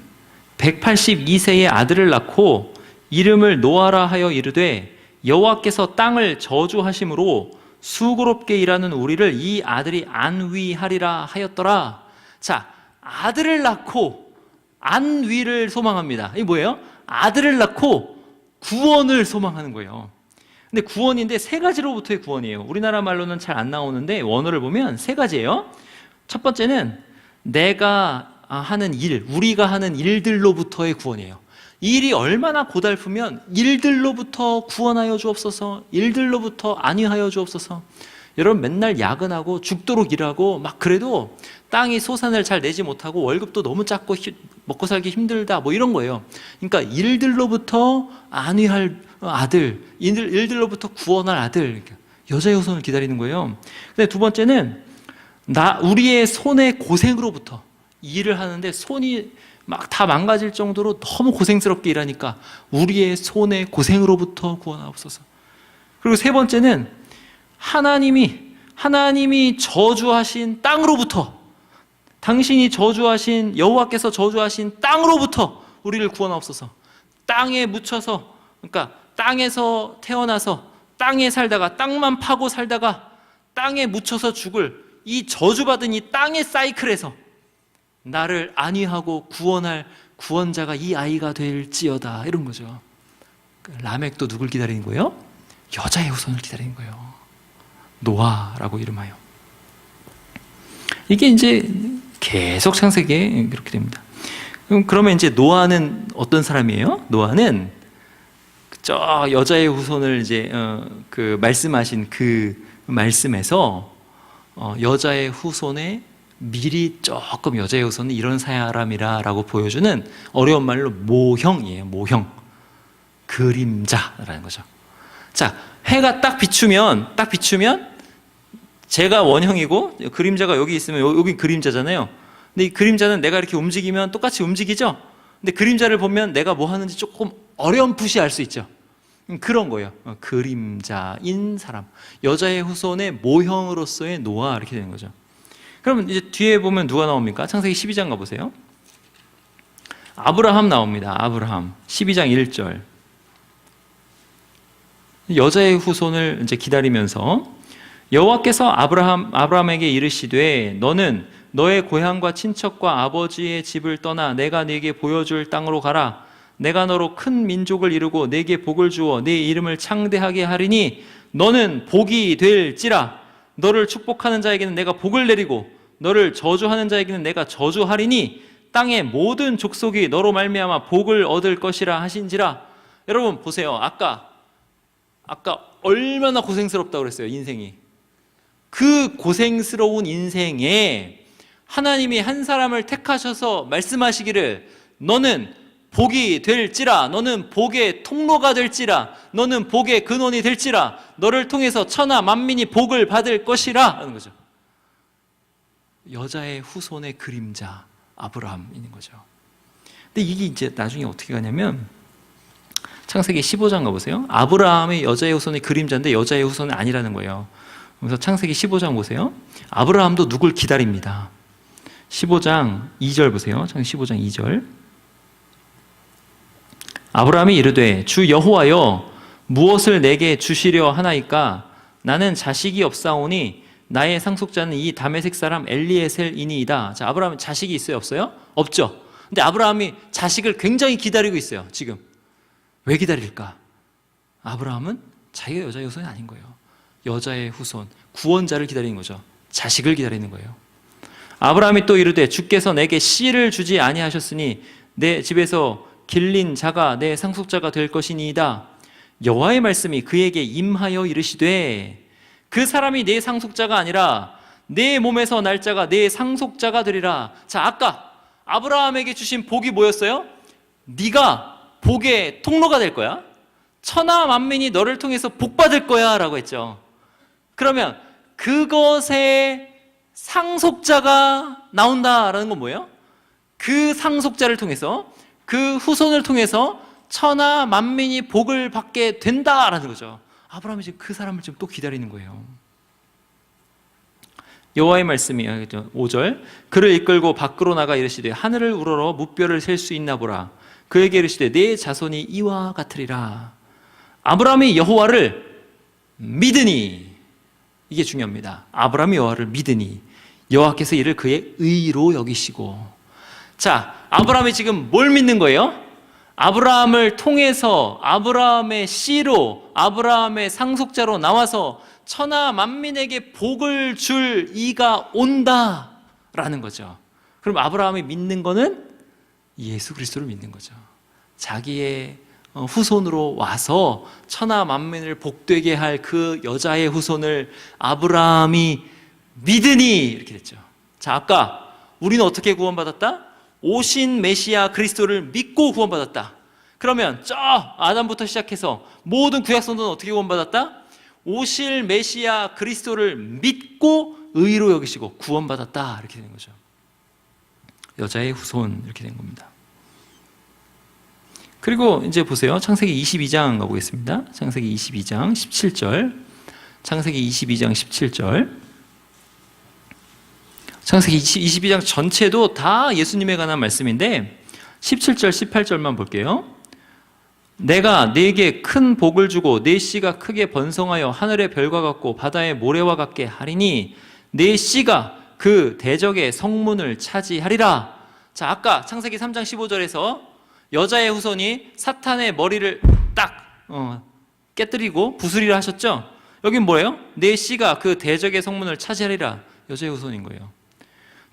182세의 아들을 낳고 이름을 노아라 하여 이르되 여호와께서 땅을 저주하심으로 수고롭게 일하는 우리를 이 아들이 안위하리라 하였더라. 자, 아들을 낳고 안위를 소망합니다. 이게 뭐예요? 아들을 낳고 구원을 소망하는 거예요. 근데 구원인데 세 가지로부터의 구원이에요. 우리나라 말로는 잘 안 나오는데 원어를 보면 세 가지예요. 첫 번째는 내가 하는 일, 우리가 하는 일들로부터의 구원이에요. 일이 얼마나 고달프면 일들로부터 구원하여 주옵소서, 일들로부터 안위하여 주옵소서. 여러분, 맨날 야근하고 죽도록 일하고 막 그래도 땅이 소산을 잘 내지 못하고 월급도 너무 작고 먹고 살기 힘들다, 뭐 이런 거예요. 그러니까 일들로부터 안위할 아들, 일들로부터 구원할 아들, 여자의 후손을 기다리는 거예요. 근데 두 번째는 우리의 손의 고생으로부터, 일을 하는데 손이 막 다 망가질 정도로 너무 고생스럽게 일하니까 우리의 손의 고생으로부터 구원하옵소서. 그리고 세 번째는 하나님이 저주하신 땅으로부터, 당신이 저주하신, 여호와께서 저주하신 땅으로부터 우리를 구원하옵소서. 땅에 묻혀서, 그러니까 땅에서 태어나서 땅에 살다가 땅만 파고 살다가 땅에 묻혀서 죽을 이 저주받은 이 땅의 사이클에서 나를 안위하고 구원할 구원자가 이 아이가 될지어다, 이런 거죠. 라멕도 누굴 기다리는 거예요? 여자의 후손을 기다리는 거예요. 노아라고 이름하여. 이게 이제 계속 창세기에 그렇게 됩니다. 그러면 이제 노아는 어떤 사람이에요? 노아는 저 여자의 후손을 이제 그 말씀하신 그 말씀에서 여자의 후손에 미리 조금 여자의 후손은 이런 사람이라라고 보여주는 어려운 말로 모형이에요. 모형, 그림자라는 거죠. 자, 해가 딱 비추면 제가 원형이고 그림자가 여기 있으면 여기 그림자잖아요. 근데 이 그림자는 내가 이렇게 움직이면 똑같이 움직이죠. 근데 그림자를 보면 내가 뭐 하는지 조금 어렴풋이 알 수 있죠. 그런 거예요. 그림자인 사람, 여자의 후손의 모형으로서의 노아, 이렇게 되는 거죠. 그럼 이제 뒤에 보면 누가 나옵니까? 창세기 12장 가보세요. 아브라함 나옵니다. 아브라함 12장 1절. 여자의 후손을 이제 기다리면서 여호와께서 아브라함에게 이르시되 너는 너의 고향과 친척과 아버지의 집을 떠나 내가 네게 보여줄 땅으로 가라. 내가 너로 큰 민족을 이루고 네게 복을 주어 네 이름을 창대하게 하리니 너는 복이 될지라. 너를 축복하는 자에게는 내가 복을 내리고 너를 저주하는 자에게는 내가 저주하리니 땅의 모든 족속이 너로 말미암아 복을 얻을 것이라 하신지라. 여러분 보세요. 아까 얼마나 고생스럽다고 그랬어요. 인생이. 그 고생스러운 인생에 하나님이 한 사람을 택하셔서 말씀하시기를 너는 복이 될지라, 너는 복의 통로가 될지라, 너는 복의 근원이 될지라, 너를 통해서 천하 만민이 복을 받을 것이라 하는 거죠. 여자의 후손의 그림자 아브라함인 거죠. 근데 이게 이제 나중에 어떻게 가냐면 창세기 15장 가보세요. 아브라함의 여자의 후손의 그림자인데 여자의 후손은 아니라는 거예요. 그래서 창세기 15장 보세요. 아브라함도 누굴 기다립니다. 15장 2절 보세요. 창세기 15장 2절. 아브라함이 이르되 주 여호와여 무엇을 내게 주시려 하나이까? 나는 자식이 없사오니 나의 상속자는 이 다메섹 사람 엘리에셀이니이다. 자, 아브라함은 자식이 있어요, 없어요? 없죠. 근데 아브라함이 자식을 굉장히 기다리고 있어요. 지금 왜 기다릴까? 아브라함은 자기가 여자의 후손이 아닌 거예요. 여자의 후손, 구원자를 기다리는 거죠. 자식을 기다리는 거예요. 아브라함이 또 이르되 주께서 내게 씨를 주지 아니하셨으니 내 집에서 길린 자가 내 상속자가 될 것이니이다. 여호와의 말씀이 그에게 임하여 이르시되 그 사람이 내 상속자가 아니라 내 몸에서 날 자가 내 상속자가 되리라. 자, 아까 아브라함에게 주신 복이 뭐였어요? 네가 복의 통로가 될 거야. 천하 만민이 너를 통해서 복 받을 거야 라고 했죠. 그러면 그것의 상속자가 나온다라는 건 뭐예요? 그 상속자를 통해서, 그 후손을 통해서 천하 만민이 복을 받게 된다라는 거죠. 아브라함이 지금 그 사람을 지금 또 기다리는 거예요. 여호와의 말씀이 5절 그를 이끌고 밖으로 나가 이르시되 하늘을 우러러 무뼈를 셀 수 있나 보라. 그에게 이르시되 내 자손이 이와 같으리라. 아브라함이 여호와를 믿으니, 이게 중요합니다. 아브라함이 여호와를 믿으니 여호와께서 이를 그의 의로 여기시고. 자, 아브라함이 지금 뭘 믿는 거예요? 아브라함을 통해서 아브라함의 씨로, 아브라함의 상속자로 나와서 천하 만민에게 복을 줄 이가 온다라는 거죠. 그럼 아브라함이 믿는 거는 예수 그리스도를 믿는 거죠. 자기의 후손으로 와서 천하 만민을 복되게 할 그 여자의 후손을 아브라함이 믿으니 이렇게 됐죠. 자, 아까 우리는 어떻게 구원받았다? 오신 메시아 그리스도를 믿고 구원받았다. 그러면 저 아담부터 시작해서 모든 구약성도는 어떻게 구원받았다? 오실 메시아 그리스도를 믿고 의로 여기시고 구원받았다 이렇게 되는 거죠. 여자의 후손 이렇게 된 겁니다. 그리고 이제 보세요. 창세기 22장 가보겠습니다. 창세기 22장 17절. 창세기 22장 17절. 창세기 22장 전체도 다 예수님에 관한 말씀인데 17절, 18절만 볼게요. 내가 네게 큰 복을 주고 네 씨가 크게 번성하여 하늘의 별과 같고 바다의 모래와 같게 하리니 네 씨가 그 대적의 성문을 차지하리라. 자, 아까 창세기 3장 15절에서 여자의 후손이 사탄의 머리를 딱 깨뜨리고 부수리라 하셨죠? 여긴 뭐예요? 네 씨가 그 대적의 성문을 차지하리라. 여자의 후손인 거예요.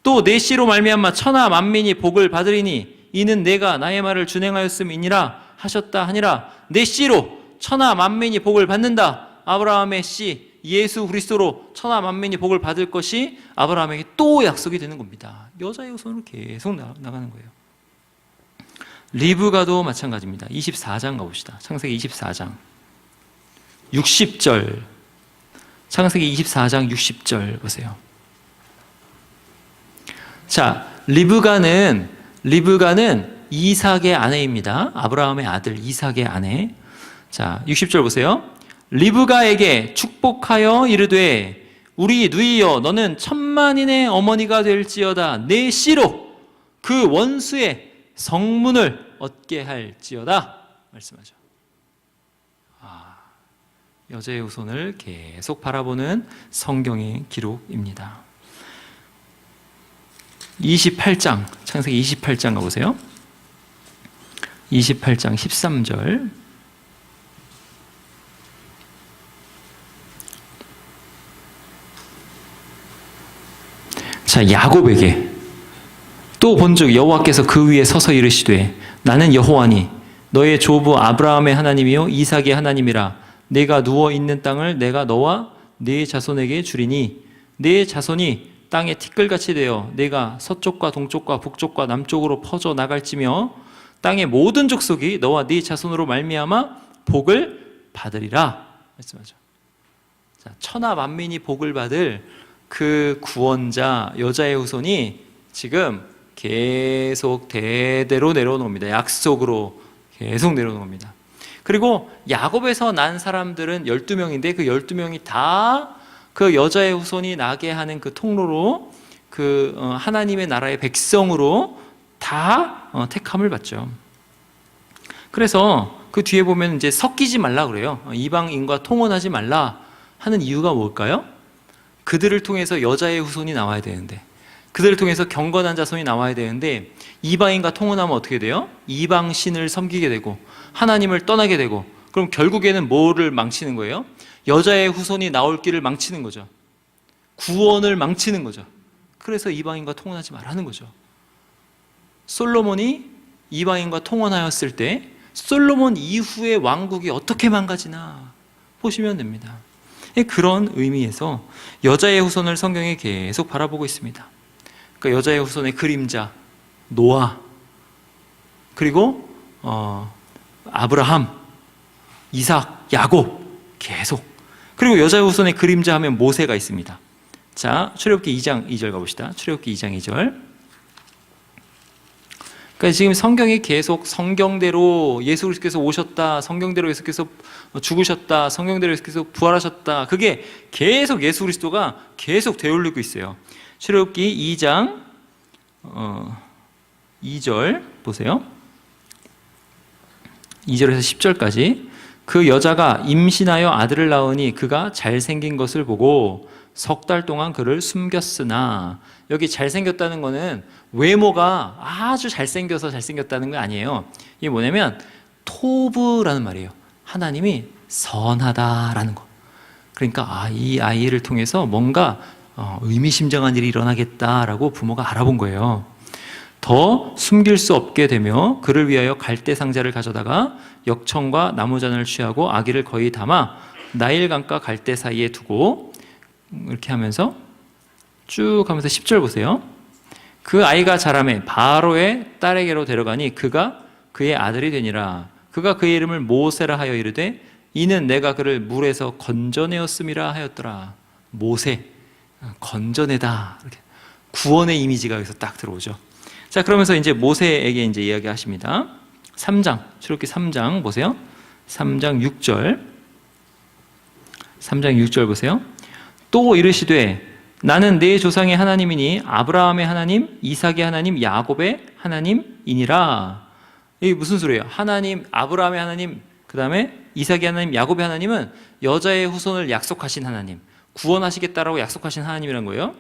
또 네 씨로 말미암아 천하 만민이 복을 받으리니 이는 내가 나의 말을 준행하였음이니라 하셨다 하니라. 네 씨로 천하 만민이 복을 받는다. 아브라함의 씨 예수 그리스도로 천하 만민이 복을 받을 것이 아브라함에게 또 약속이 되는 겁니다. 여자의 후손으로 계속 나가는 거예요. 리브가도 마찬가지입니다. 24장 가봅시다. 창세기 24장 60절. 창세기 24장 60절 보세요. 자, 리브가는 이삭의 아내입니다. 아브라함의 아들 이삭의 아내. 자, 60절 보세요. 리브가에게 축복하여 이르되 우리 누이여 너는 천만인의 어머니가 될지어다. 내 씨로 그 원수의 성문을 얻게 할지어다 말씀하죠. 여자의 후손을 계속 바라보는 성경의 기록입니다. 28장, 창세기 28장 가보세요. 28장 13절. 자, 야곱에게 또 본즉 여호와께서 그 위에 서서 이르시되 나는 여호와니 너의 조부 아브라함의 하나님이요 이삭의 하나님이라. 내가 누워 있는 땅을 내가 너와 네 자손에게 주리니 네 자손이 땅에 티끌같이 되어 내가 서쪽과 동쪽과 북쪽과 남쪽으로 퍼져 나갈지며 땅의 모든 족속이 너와 네 자손으로 말미암아 복을 받으리라 말씀하죠. 자, 천하 만민이 복을 받을 그 구원자 여자의 후손이 지금 계속 대대로 내려오는 겁니다. 약속으로 계속 내려오는 겁니다. 그리고 야곱에서 난 사람들은 12명인데 그 12명이 다 그 여자의 후손이 나게 하는 그 통로로 그 하나님의 나라의 백성으로 다 택함을 받죠. 그래서 그 뒤에 보면 이제 섞이지 말라 그래요. 이방인과 통혼하지 말라 하는 이유가 뭘까요? 그들을 통해서 여자의 후손이 나와야 되는데, 그들을 통해서 경건한 자손이 나와야 되는데 이방인과 통혼하면 어떻게 돼요? 이방신을 섬기게 되고 하나님을 떠나게 되고, 그럼 결국에는 뭐를 망치는 거예요? 여자의 후손이 나올 길을 망치는 거죠. 구원을 망치는 거죠. 그래서 이방인과 통혼하지 말라는 거죠. 솔로몬이 이방인과 통혼하였을 때 솔로몬 이후의 왕국이 어떻게 망가지나 보시면 됩니다. 그런 의미에서 여자의 후손을 성경에 계속 바라보고 있습니다. 그러니까 여자의 후손의 그림자 노아, 그리고 아브라함, 이삭, 야곱 계속. 그리고 여자의 후손의 그림자 하면 모세가 있습니다. 자, 출애굽기 2장 2절 가봅시다. 출애굽기 2장 2절. 그러니까 지금 성경이 계속 성경대로 예수 그리스도께서 오셨다, 성경대로 예수께서 죽으셨다, 성경대로 예수께서 부활하셨다. 그게 계속 예수 그리스도가 계속 되어올리고 있어요. 출애굽기 2장 2절 보세요. 2절에서 10절까지. 그 여자가 임신하여 아들을 낳으니 그가 잘생긴 것을 보고 석 달 동안 그를 숨겼으나, 여기 잘생겼다는 거는 외모가 아주 잘생겨서 잘생겼다는 거 아니에요. 이게 뭐냐면 토브라는 말이에요. 하나님이 선하다라는 거. 그러니까 이 아이를 통해서 뭔가 의미심장한 일이 일어나겠다라고 부모가 알아본 거예요. 더 숨길 수 없게 되며 그를 위하여 갈대 상자를 가져다가 역청과 나무잔을 취하고 아기를 거의 담아 나일강과 갈대 사이에 두고, 이렇게 하면서 쭉 하면서 10절 보세요. 그 아이가 자라매 바로의 딸에게로 데려가니 그가 그의 아들이 되니라. 그가 그의 이름을 모세라 하여 이르되 이는 내가 그를 물에서 건져내었음이라 하였더라. 모세, 건져내다. 이렇게 구원의 이미지가 여기서 딱 들어오죠. 자, 그러면서 이제 모세에게 이제 이야기하십니다. 3장, 출애굽기 3장 보세요. 3장 6절. 3장 6절 보세요. 또 이르시되 나는 네 조상의 하나님이니 아브라함의 하나님, 이삭의 하나님, 야곱의 하나님이니라. 이게 무슨 소리예요? 하나님, 아브라함의 하나님, 그 다음에 이삭의 하나님, 야곱의 하나님은 여자의 후손을 약속하신 하나님, 구원하시겠다라고 약속하신 하나님이란 거예요.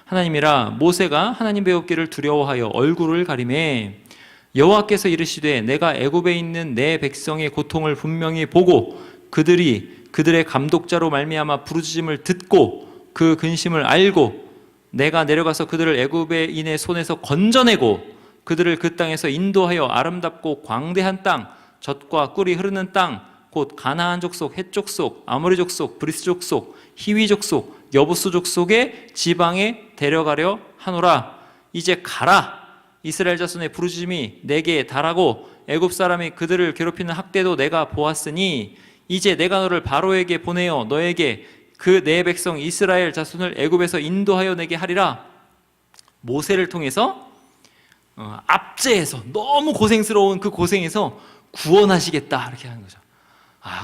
하나님이라 모세가 하나님 배웠기를 두려워하여 얼굴을 가리매 여호와께서 이르시되 내가 애굽에 있는 내 백성의 고통을 분명히 보고 그들이 그들의 감독자로 말미암아 부르짖음을 듣고 그 근심을 알고 내가 내려가서 그들을 애굽인의 손에서 건져내고 그들을 그 땅에서 인도하여 아름답고 광대한 땅, 젖과 꿀이 흐르는 땅, 곧 가나안 족속, 헷 족속, 아모리 족속, 브리스 족속, 히위 족속, 여부스 족속의 지방에 데려가려 하노라. 이제 가라. 이스라엘 자손의 부르짖음이 내게 달하고 애굽 사람이 그들을 괴롭히는 학대도 내가 보았으니 이제 내가 너를 바로에게 보내어 너에게 그 내 백성 이스라엘 자손을 애굽에서 인도하여 내게 하리라. 모세를 통해서 압제해서 너무 고생스러운 그 고생에서 구원하시겠다 이렇게 하는 거죠.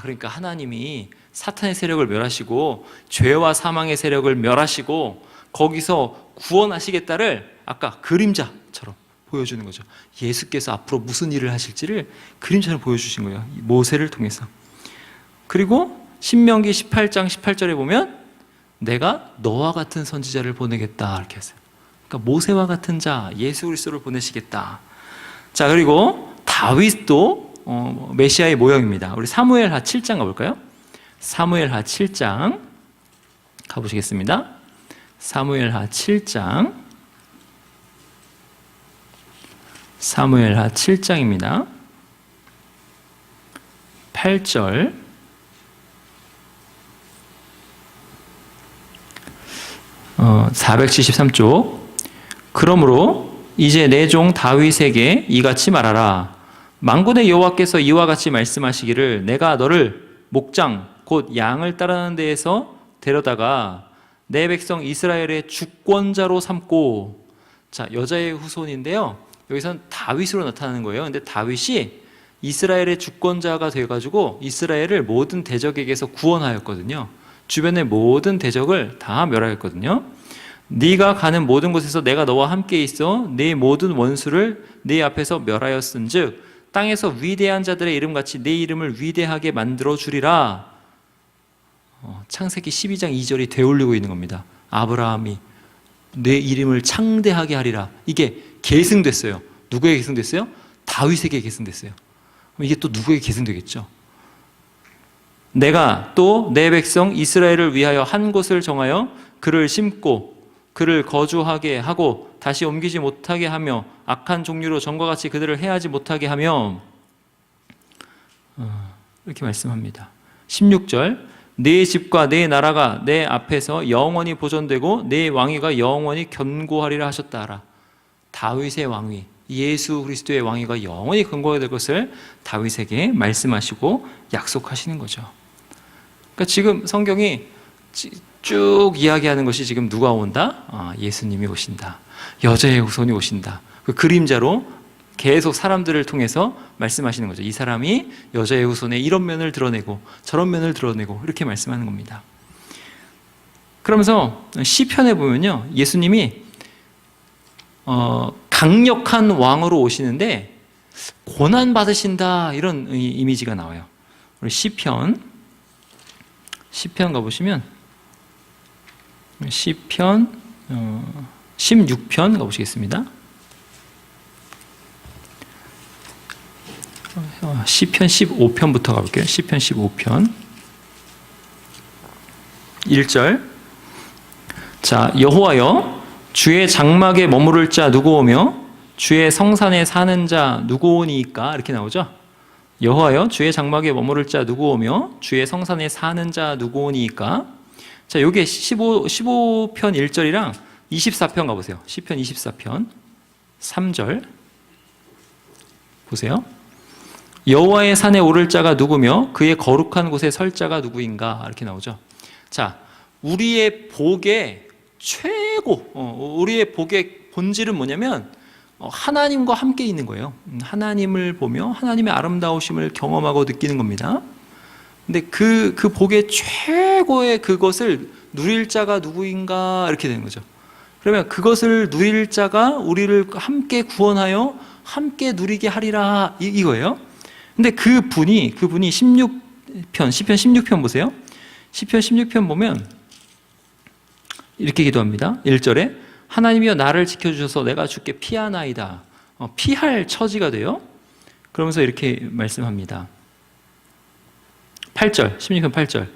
그러니까 하나님이 사탄의 세력을 멸하시고 죄와 사망의 세력을 멸하시고 거기서 구원하시겠다를 아까 그림자처럼 보여주는 거죠. 예수께서 앞으로 무슨 일을 하실지를 그림자로 보여주신 거예요. 모세를 통해서. 그리고 신명기 18장 18절에 보면 내가 너와 같은 선지자를 보내겠다 이렇게 했어요. 그러니까 모세와 같은 자 예수 그리스도를 보내시겠다. 자, 그리고 다윗도 메시아의 모형입니다. 우리 사무엘하 7장 가볼까요? 사무엘하 7장 가보시겠습니다. 사무엘하 7장 사무엘하 7장입니다. 8절 473쪽 그러므로 이제 내 종 다윗에게 이같이 말하라. 만군의 여호와께서 이와 같이 말씀하시기를 내가 너를 목장 곧 양을 따르는 데에서 데려다가 내 백성 이스라엘의 주권자로 삼고. 자, 여자의 후손인데요, 여기선 다윗으로 나타나는 거예요. 근데 다윗이 이스라엘의 주권자가 돼가지고 이스라엘을 모든 대적에게서 구원하였거든요. 주변의 모든 대적을 다 멸하였거든요. 네가 가는 모든 곳에서 내가 너와 함께 있어 네 모든 원수를 네 앞에서 멸하였은즉 땅에서 위대한 자들의 이름같이 네 이름을 위대하게 만들어 주리라. 창세기 12장 2절이 되올리고 있는 겁니다. 아브라함이 내 이름을 창대하게 하리라. 이게 계승됐어요. 누구에게 계승됐어요? 다윗에게 계승됐어요. 그럼 이게 또 누구에게 계승되겠죠? 내가 또 내 백성 이스라엘을 위하여 한 곳을 정하여 그를 심고 그를 거주하게 하고 다시 옮기지 못하게 하며 악한 종류로 전과 같이 그들을 해하지 못하게 하며 이렇게 말씀합니다. 16절 네 집과 네 나라가 내 앞에서 영원히 보존되고 네 왕위가 영원히 견고하리라 하셨다 하라. 다윗의 왕위, 예수 그리스도의 왕위가 영원히 견고하게 될 것을 다윗에게 말씀하시고 약속하시는 거죠. 그러니까 지금 성경이 쭉 이야기하는 것이 지금 누가 온다? 예수님이 오신다. 여자의 후손이 오신다. 그 그림자로 계속 사람들을 통해서 말씀하시는 거죠. 이 사람이 여자의 후손의 이런 면을 드러내고 저런 면을 드러내고 이렇게 말씀하는 겁니다. 그러면서 시편에 보면요, 예수님이 강력한 왕으로 오시는데 고난 받으신다 이런 이미지가 나와요. 우리 시편 가보시면 시편 16편 가보시겠습니다. 시편 15편부터 가볼게요. 시편 15편 1절 자, 여호와여 주의 장막에 머무를 자 누구오며 주의 성산에 사는 자 누구오니까 이렇게 나오죠. 여호와여 주의 장막에 머무를 자 누구오며 주의 성산에 사는 자 누구오니까. 자, 요게 15편 1절이랑 24편 가보세요. 시편 24편 3절 보세요. 여호와의 산에 오를 자가 누구며 그의 거룩한 곳에 설 자가 누구인가 이렇게 나오죠. 자, 우리의 복의 최고, 우리의 복의 본질은 뭐냐면 하나님과 함께 있는 거예요. 하나님을 보며 하나님의 아름다우심을 경험하고 느끼는 겁니다. 근데 그 복의 최고의 그것을 누릴 자가 누구인가 이렇게 되는 거죠. 그러면 그것을 누릴 자가 우리를 함께 구원하여 함께 누리게 하리라 이거예요. 근데 그분이 시편 16편 보세요. 시편 16편 보면 이렇게 기도합니다. 1절에 하나님이여 나를 지켜주셔서 내가 주께 피하나이다. 피할 처지가 돼요. 그러면서 이렇게 말씀합니다. 8절, 16편 8절.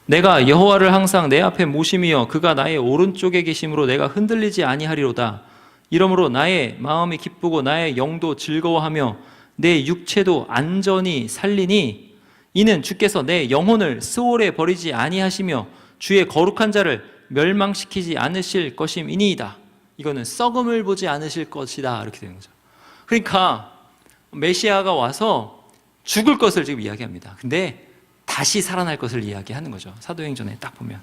내가 여호와를 항상 내 앞에 모심이여 그가 나의 오른쪽에 계심으로 내가 흔들리지 아니하리로다. 이러므로 나의 마음이 기쁘고 나의 영도 즐거워하며 내 육체도 안전히 살리니 이는 주께서 내 영혼을 스올에 버리지 아니하시며 주의 거룩한 자를 멸망시키지 않으실 것임이니이다. 이거는 썩음을 보지 않으실 것이다. 이렇게 되는 거죠. 그러니까 메시아가 와서 죽을 것을 지금 이야기합니다. 근데 다시 살아날 것을 이야기하는 거죠. 사도행전에 딱 보면.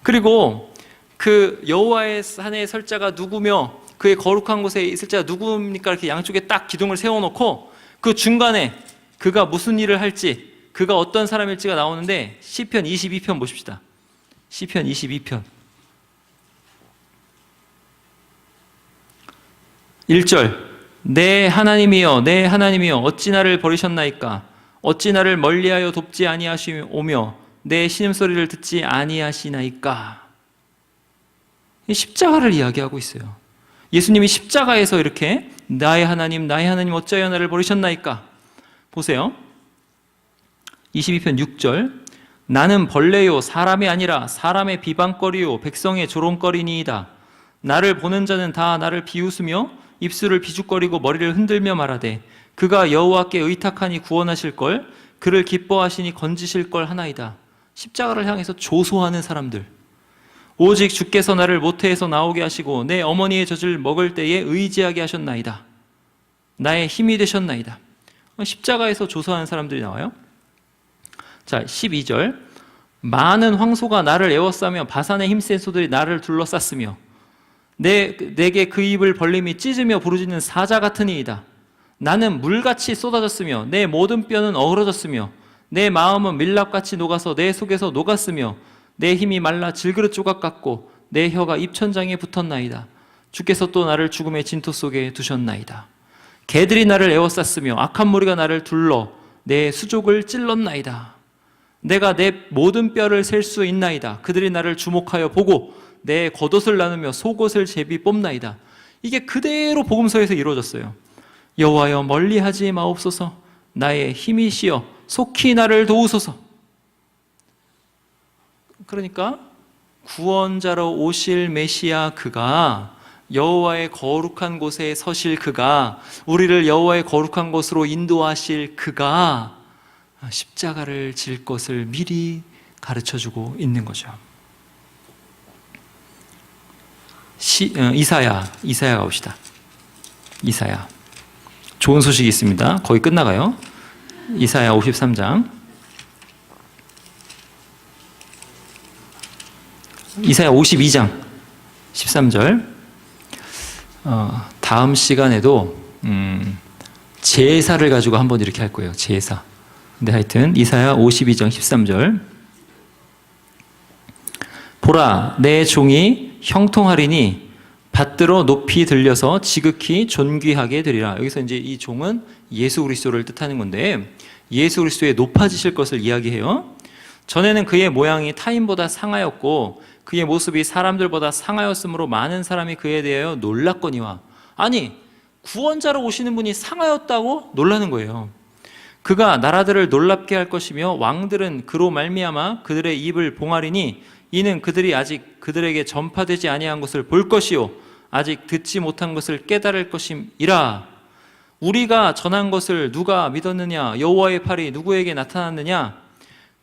그리고 그 여호와의 산에 설 자가 누구며 그의 거룩한 곳에 있을 자가 누구입니까? 이렇게 양쪽에 딱 기둥을 세워놓고 그 중간에 그가 무슨 일을 할지, 그가 어떤 사람일지가 나오는데 시편 22편 보십시다. 시편 22편 1절 내 하나님이여 내 하나님이여 어찌 나를 버리셨나이까? 어찌 나를 멀리하여 돕지 아니하시오며 내 신음소리를 듣지 아니하시나이까? 십자가를 이야기하고 있어요. 예수님이 십자가에서 이렇게 나의 하나님 어찌하여 나를 버리셨나이까? 보세요. 22편 6절 나는 벌레요 사람이 아니라 사람의 비방거리요 백성의 조롱거리니이다. 나를 보는 자는 다 나를 비웃으며 입술을 비죽거리고 머리를 흔들며 말하되 그가 여호와께 의탁하니 구원하실걸 그를 기뻐하시니 건지실걸 하나이다. 십자가를 향해서 조소하는 사람들. 오직 주께서 나를 모태에서 나오게 하시고 내 어머니의 젖을 먹을 때에 의지하게 하셨나이다. 나의 힘이 되셨나이다. 십자가에서 조소하는 사람들이 나와요. 자, 12절 많은 황소가 나를 에워싸며 바산의 힘센 소들이 나를 둘러쌌으며 내게 그 입을 벌림이 찢으며 부르짖는 사자 같으니이다. 나는 물같이 쏟아졌으며 내 모든 뼈는 어우러졌으며 내 마음은 밀랍같이 녹아서 내 속에서 녹았으며 내 힘이 말라 질그릇 조각 같고 내 혀가 입천장에 붙었나이다. 주께서 또 나를 죽음의 진토 속에 두셨나이다. 개들이 나를 에워쌌으며 악한 무리가 나를 둘러 내 수족을 찔렀나이다. 내가 내 모든 뼈를 셀 수 있나이다. 그들이 나를 주목하여 보고 내 겉옷을 나누며 속옷을 제비 뽑나이다. 이게 그대로 복음서에서 이루어졌어요. 여호와여 멀리하지 마옵소서. 나의 힘이시여 속히 나를 도우소서. 그러니까 구원자로 오실 메시아 그가 여호와의 거룩한 곳에 서실 그가 우리를 여호와의 거룩한 곳으로 인도하실 그가 십자가를 질 것을 미리 가르쳐주고 있는 거죠. 이사야 가봅시다. 이사야 좋은 소식이 있습니다. 거의 끝나가요. 이사야 53장 이사야 52장 13절 다음 시간에도 제사를 가지고 한번 이렇게 할 거예요. 제사. 근데 하여튼 이사야 52장 13절 보라 내 종이 형통하리니 받들어 높이 들려서 지극히 존귀하게 되리라. 여기서 이제 이 종은 예수 그리스도를 뜻하는 건데 예수 그리스도의 높아지실 것을 이야기해요. 전에는 그의 모양이 타인보다 상하였고 그의 모습이 사람들보다 상하였으므로 많은 사람이 그에 대하여 놀랐거니와. 아니 구원자로 오시는 분이 상하였다고 놀라는 거예요. 그가 나라들을 놀랍게 할 것이며 왕들은 그로 말미암아 그들의 입을 봉하리니 이는 그들이 아직 그들에게 전파되지 아니한 것을 볼 것이요 아직 듣지 못한 것을 깨달을 것임이라. 우리가 전한 것을 누가 믿었느냐? 여호와의 팔이 누구에게 나타났느냐?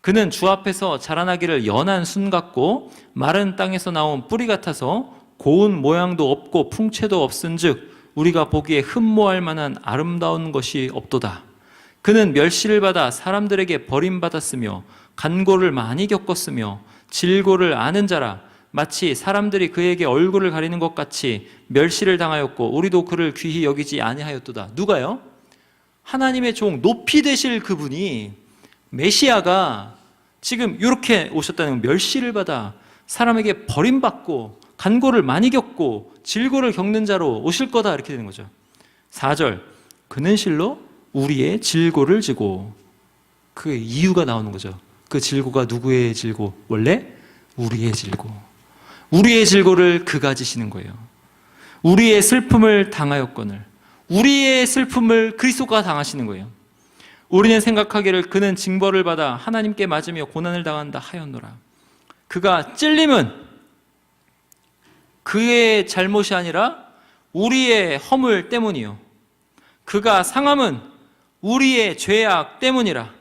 그는 주 앞에서 자라나기를 연한 순 같고 마른 땅에서 나온 뿌리 같아서 고운 모양도 없고 풍채도 없은즉 우리가 보기에 흠모할 만한 아름다운 것이 없도다. 그는 멸시를 받아 사람들에게 버림받았으며 간고를 많이 겪었으며 질고를 아는 자라. 마치 사람들이 그에게 얼굴을 가리는 것 같이 멸시를 당하였고 우리도 그를 귀히 여기지 아니하였도다. 누가요? 하나님의 종 높이 되실 그분이 메시아가 지금 이렇게 오셨다는 건 멸시를 받아 사람에게 버림받고 간고를 많이 겪고 질고를 겪는 자로 오실 거다 이렇게 되는 거죠. 4절, 그는 실로 우리의 질고를 지고. 그 이유가 나오는 거죠. 그 질고가 누구의 질고? 원래 우리의 질고. 우리의 질고를 그가 지시는 거예요. 우리의 슬픔을 당하였거늘 우리의 슬픔을 그리스도가 당하시는 거예요. 우리는 생각하기를 그는 징벌을 받아 하나님께 맞으며 고난을 당한다 하였노라. 그가 찔림은 그의 잘못이 아니라 우리의 허물 때문이요, 그가 상함은 우리의 죄악 때문이라.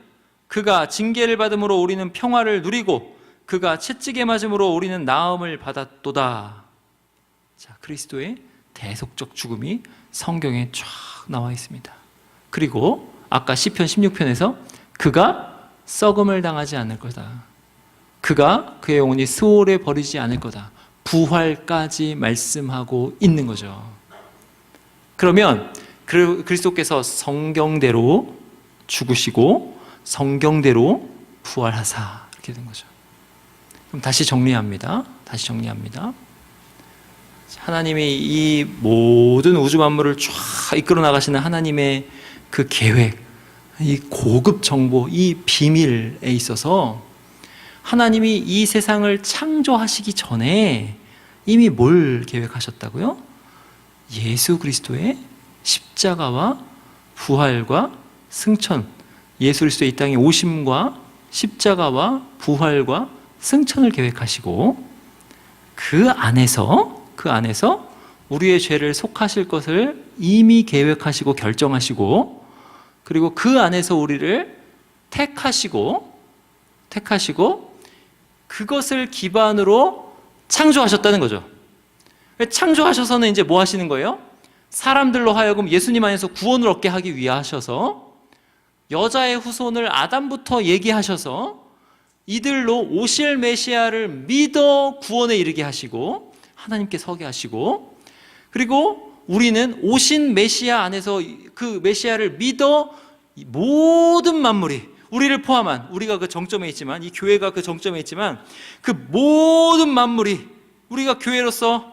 그가 징계를 받음으로 우리는 평화를 누리고 그가 채찍에 맞음으로 우리는 나음을 받았도다. 자, 그리스도의 대속적 죽음이 성경에 쫙 나와 있습니다. 그리고 아까 시편 16편에서 그가 썩음을 당하지 않을 거다, 그가 그의 영혼이 스올에 버리지 않을 거다, 부활까지 말씀하고 있는 거죠. 그러면 그리스도께서 성경대로 죽으시고 성경대로 부활하사 이렇게 된 거죠. 그럼 다시 정리합니다. 하나님이 이 모든 우주 만물을 쫙 이끌어 나가시는 하나님의 그 계획, 이 고급 정보, 이 비밀에 있어서 하나님이 이 세상을 창조하시기 전에 이미 뭘 계획하셨다고요? 예수 그리스도의 십자가와 부활과 승천, 예수 그리스도의 이 땅에 오심과 십자가와 부활과 승천을 계획하시고 그 안에서 우리의 죄를 속하실 것을 이미 계획하시고 결정하시고, 그리고 그 안에서 우리를 택하시고 그것을 기반으로 창조하셨다는 거죠. 창조하셔서는 이제 뭐 하시는 거예요? 사람들로 하여금 예수님 안에서 구원을 얻게 하기 위해 하셔서 여자의 후손을 아담부터 얘기하셔서 이들로 오실 메시아를 믿어 구원에 이르게 하시고 하나님께 서게 하시고, 그리고 우리는 오신 메시아 안에서 그 메시아를 믿어 모든 만물이, 우리를 포함한, 우리가 그 정점에 있지만, 이 교회가 그 정점에 있지만 그 모든 만물이 우리는 교회로서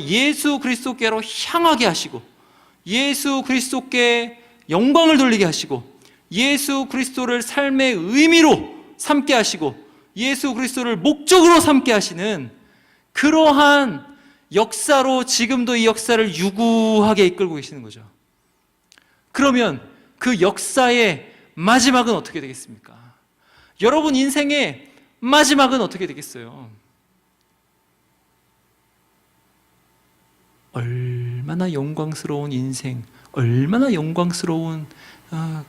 예수 그리스도께로 향하게 하시고 예수 그리스도께 영광을 돌리게 하시고 예수 그리스도를 삶의 의미로 삼게 하시고 예수 그리스도를 목적으로 삼게 하시는 그러한 역사로 지금도 이 역사를 유구하게 이끌고 계시는 거죠. 그러면 그 역사의 마지막은 어떻게 되겠습니까? 여러분 인생의 마지막은 어떻게 되겠어요? 얼마나 영광스러운 인생, 얼마나 영광스러운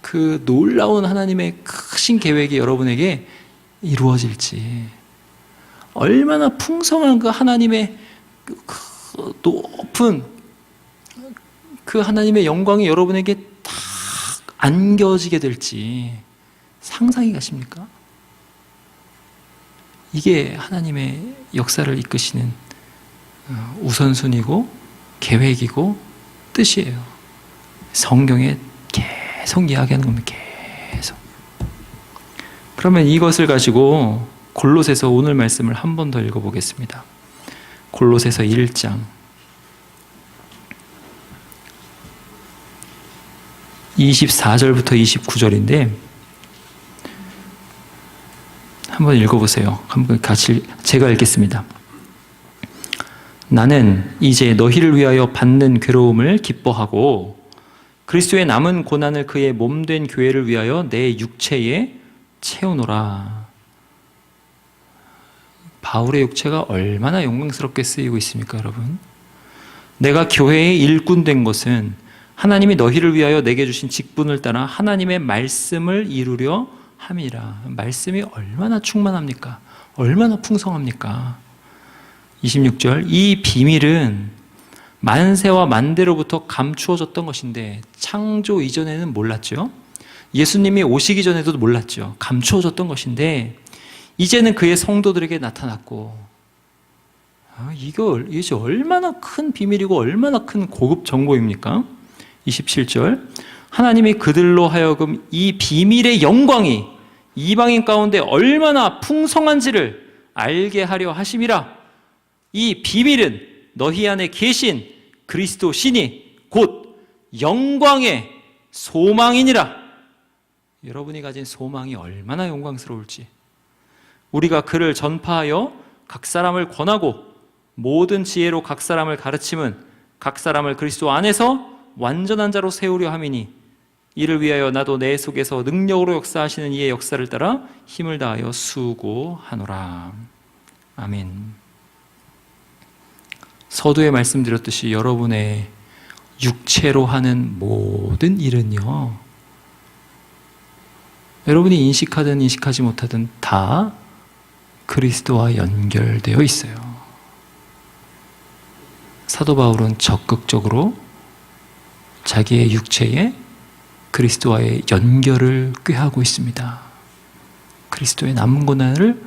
그 놀라운 하나님의 크신 계획이 여러분에게 이루어질지, 얼마나 풍성한 그 하나님의 그 높은 그 하나님의 영광이 여러분에게 딱 안겨지게 될지 상상이 가십니까? 이게 하나님의 역사를 이끄시는 우선순위고 계획이고 뜻이에요. 성경에 계속 이야기하는 겁니다. 계속. 그러면 이것을 가지고 골로새서 오늘 말씀을 한 번 더 읽어보겠습니다. 골로새서 1장 24절부터 29절인데 한번 읽어보세요. 한번 같이 제가 읽겠습니다. 나는 이제 너희를 위하여 받는 괴로움을 기뻐하고 그리스도의 남은 고난을 그의 몸된 교회를 위하여 내 육체에 채우노라. 바울의 육체가 얼마나 영광스럽게 쓰이고 있습니까, 여러분? 내가 교회의 일꾼 된 것은 하나님이 너희를 위하여 내게 주신 직분을 따라 하나님의 말씀을 이루려 함이라. 말씀이 얼마나 충만합니까? 얼마나 풍성합니까? 26절, 이 비밀은 만세와 만대로부터 감추어졌던 것인데 창조 이전에는 몰랐죠. 예수님이 오시기 전에도 몰랐죠. 감추어졌던 것인데 이제는 그의 성도들에게 나타났고, 이게 얼마나 큰 비밀이고 얼마나 큰 고급 정보입니까? 27절, 하나님이 그들로 하여금 이 비밀의 영광이 이방인 가운데 얼마나 풍성한지를 알게 하려 하심이라. 이 비밀은 너희 안에 계신 그리스도 신이 곧 영광의 소망이니라. 여러분이 가진 소망이 얼마나 영광스러울지, 우리가 그를 전파하여 각 사람을 권하고 모든 지혜로 각 사람을 가르침은 각 사람을 그리스도 안에서 완전한 자로 세우려 함이니 이를 위하여 나도 내 속에서 능력으로 역사하시는 이의 역사를 따라 힘을 다하여 수고하노라. 아멘. 서두에 말씀드렸듯이 여러분의 육체로 하는 모든 일은요, 여러분이 인식하든 인식하지 못하든 다 그리스도와 연결되어 있어요. 사도 바울은 적극적으로 자기의 육체에 그리스도와의 연결을 꾀하고 있습니다. 그리스도의 남은 고난을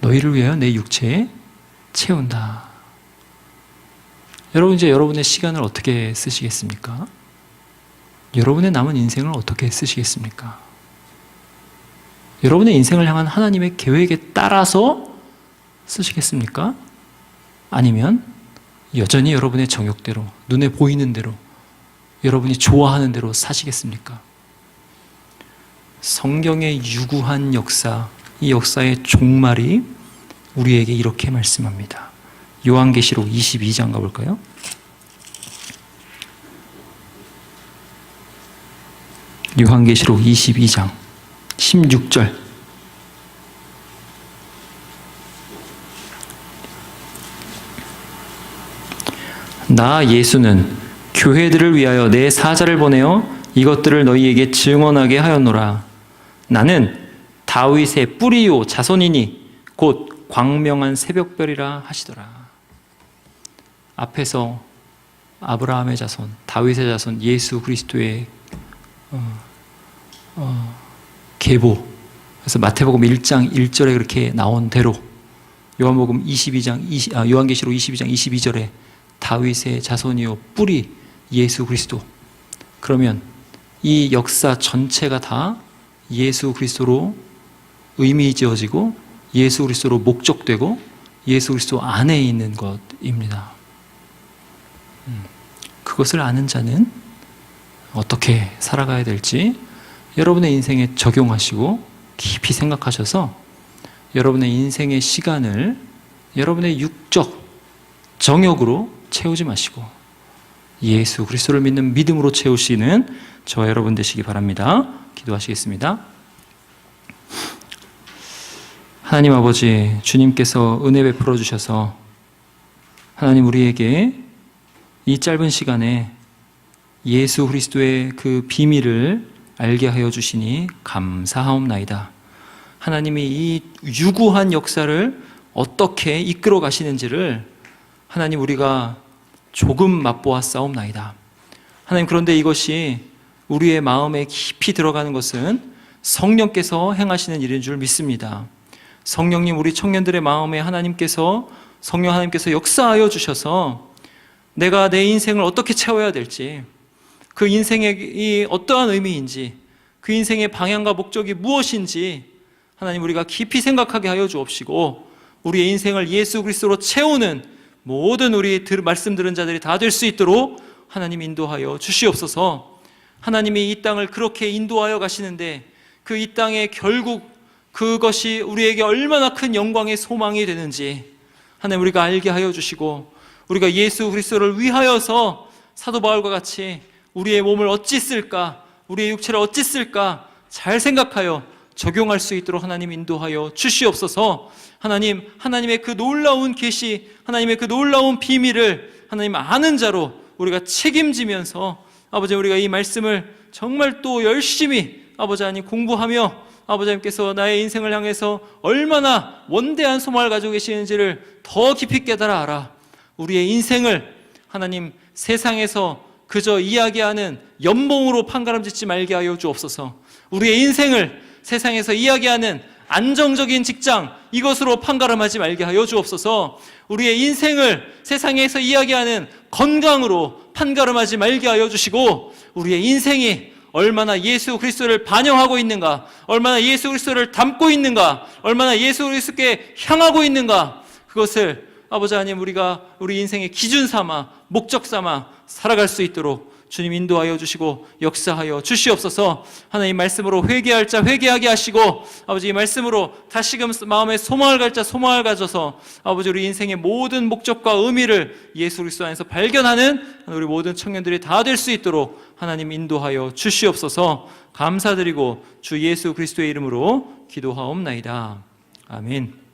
너희를 위하여 내 육체에 채운다. 여러분, 이제 여러분의 시간을 어떻게 쓰시겠습니까? 여러분의 남은 인생을 어떻게 쓰시겠습니까? 여러분의 인생을 향한 하나님의 계획에 따라서 쓰시겠습니까? 아니면 여전히 여러분의 정욕대로, 눈에 보이는 대로, 여러분이 좋아하는 대로 사시겠습니까? 성경의 유구한 역사, 이 역사의 종말이 우리에게 이렇게 말씀합니다. 요한계시록 22장 가볼까요? 요한계시록 22장 16절. 나 예수는 교회들을 위하여 내 사자를 보내어 이것들을 너희에게 증언하게 하였노라. 나는 다윗의 뿌리요 자손이니 곧 광명한 새벽별이라 하시더라. 앞에서 아브라함의 자손, 다윗의 자손, 예수 그리스도의 계보, 그래서 마태복음 1장 1절에 그렇게 나온 대로 요한계시록 22장 22절에 다윗의 자손이요 뿌리 예수 그리스도. 그러면 이 역사 전체가 다 예수 그리스도로 의미 지어지고 예수 그리스도로 목적되고 예수 그리스도 안에 있는 것입니다. 그것을 아는 자는 어떻게 살아가야 될지 여러분의 인생에 적용하시고 깊이 생각하셔서 여러분의 인생의 시간을 여러분의 육적 정욕으로 채우지 마시고 예수 그리스도를 믿는 믿음으로 채우시는 저와 여러분 되시기 바랍니다. 기도하시겠습니다. 하나님 아버지, 주님께서 은혜 베풀어 주셔서 하나님 우리에게 이 짧은 시간에 예수 그리스도의 그 비밀을 알게 하여 주시니 감사하옵나이다. 하나님이 이 유구한 역사를 어떻게 이끌어 가시는지를 하나님 우리가 조금 맛보았사옵나이다. 하나님, 그런데 이것이 우리의 마음에 깊이 들어가는 것은 성령께서 행하시는 일인 줄 믿습니다. 성령님, 우리 청년들의 마음에 성령 하나님께서 역사하여 주셔서 내가 내 인생을 어떻게 채워야 될지, 그 인생의 어떠한 의미인지, 그 인생의 방향과 목적이 무엇인지 하나님 우리가 깊이 생각하게 하여 주옵시고 우리의 인생을 예수 그리스도로 채우는 모든 우리 말씀 들은 자들이 다 될 수 있도록 하나님 인도하여 주시옵소서. 하나님이 이 땅을 그렇게 인도하여 가시는데 그 이 땅에 결국 그것이 우리에게 얼마나 큰 영광의 소망이 되는지 하나님 우리가 알게 하여 주시고 우리가 예수 그리스도를 위하여서 사도 바울과 같이 우리의 몸을 어찌 쓸까, 우리의 육체를 어찌 쓸까 잘 생각하여 적용할 수 있도록 하나님 인도하여 주시옵소서. 하나님, 하나님의 그 놀라운 계시, 하나님의 그 놀라운 비밀을 하나님 아는 자로 우리가 책임지면서 아버지 우리가 이 말씀을 정말 또 열심히 아버지 하나님 공부하며 아버지 하나님께서 나의 인생을 향해서 얼마나 원대한 소망을 가지고 계시는지를 더 깊이 깨달아 알아 우리의 인생을 하나님 세상에서 그저 이야기하는 연봉으로 판가름짓지 말게 하여 주옵소서. 우리의 인생을 세상에서 이야기하는 안정적인 직장 이것으로 판가름하지 말게 하여 주옵소서. 우리의 인생을 세상에서 이야기하는 건강으로 판가름하지 말게 하여 주시고 우리의 인생이 얼마나 예수 그리스도를 반영하고 있는가, 얼마나 예수 그리스도를 담고 있는가, 얼마나 예수 그리스도께 향하고 있는가, 그것을 아버지 하나님 우리가 우리 인생의 기준 삼아 목적 삼아 살아갈 수 있도록 주님 인도하여 주시고 역사하여 주시옵소서. 하나님 말씀으로 회개할 자 회개하게 하시고 아버지 이 말씀으로 다시금 마음에 소망을 갈 자 소망을 가져서 아버지 우리 인생의 모든 목적과 의미를 예수 그리스도 안에서 발견하는 우리 모든 청년들이 다 될 수 있도록 하나님 인도하여 주시옵소서. 감사드리고 주 예수 그리스도의 이름으로 기도하옵나이다. 아멘.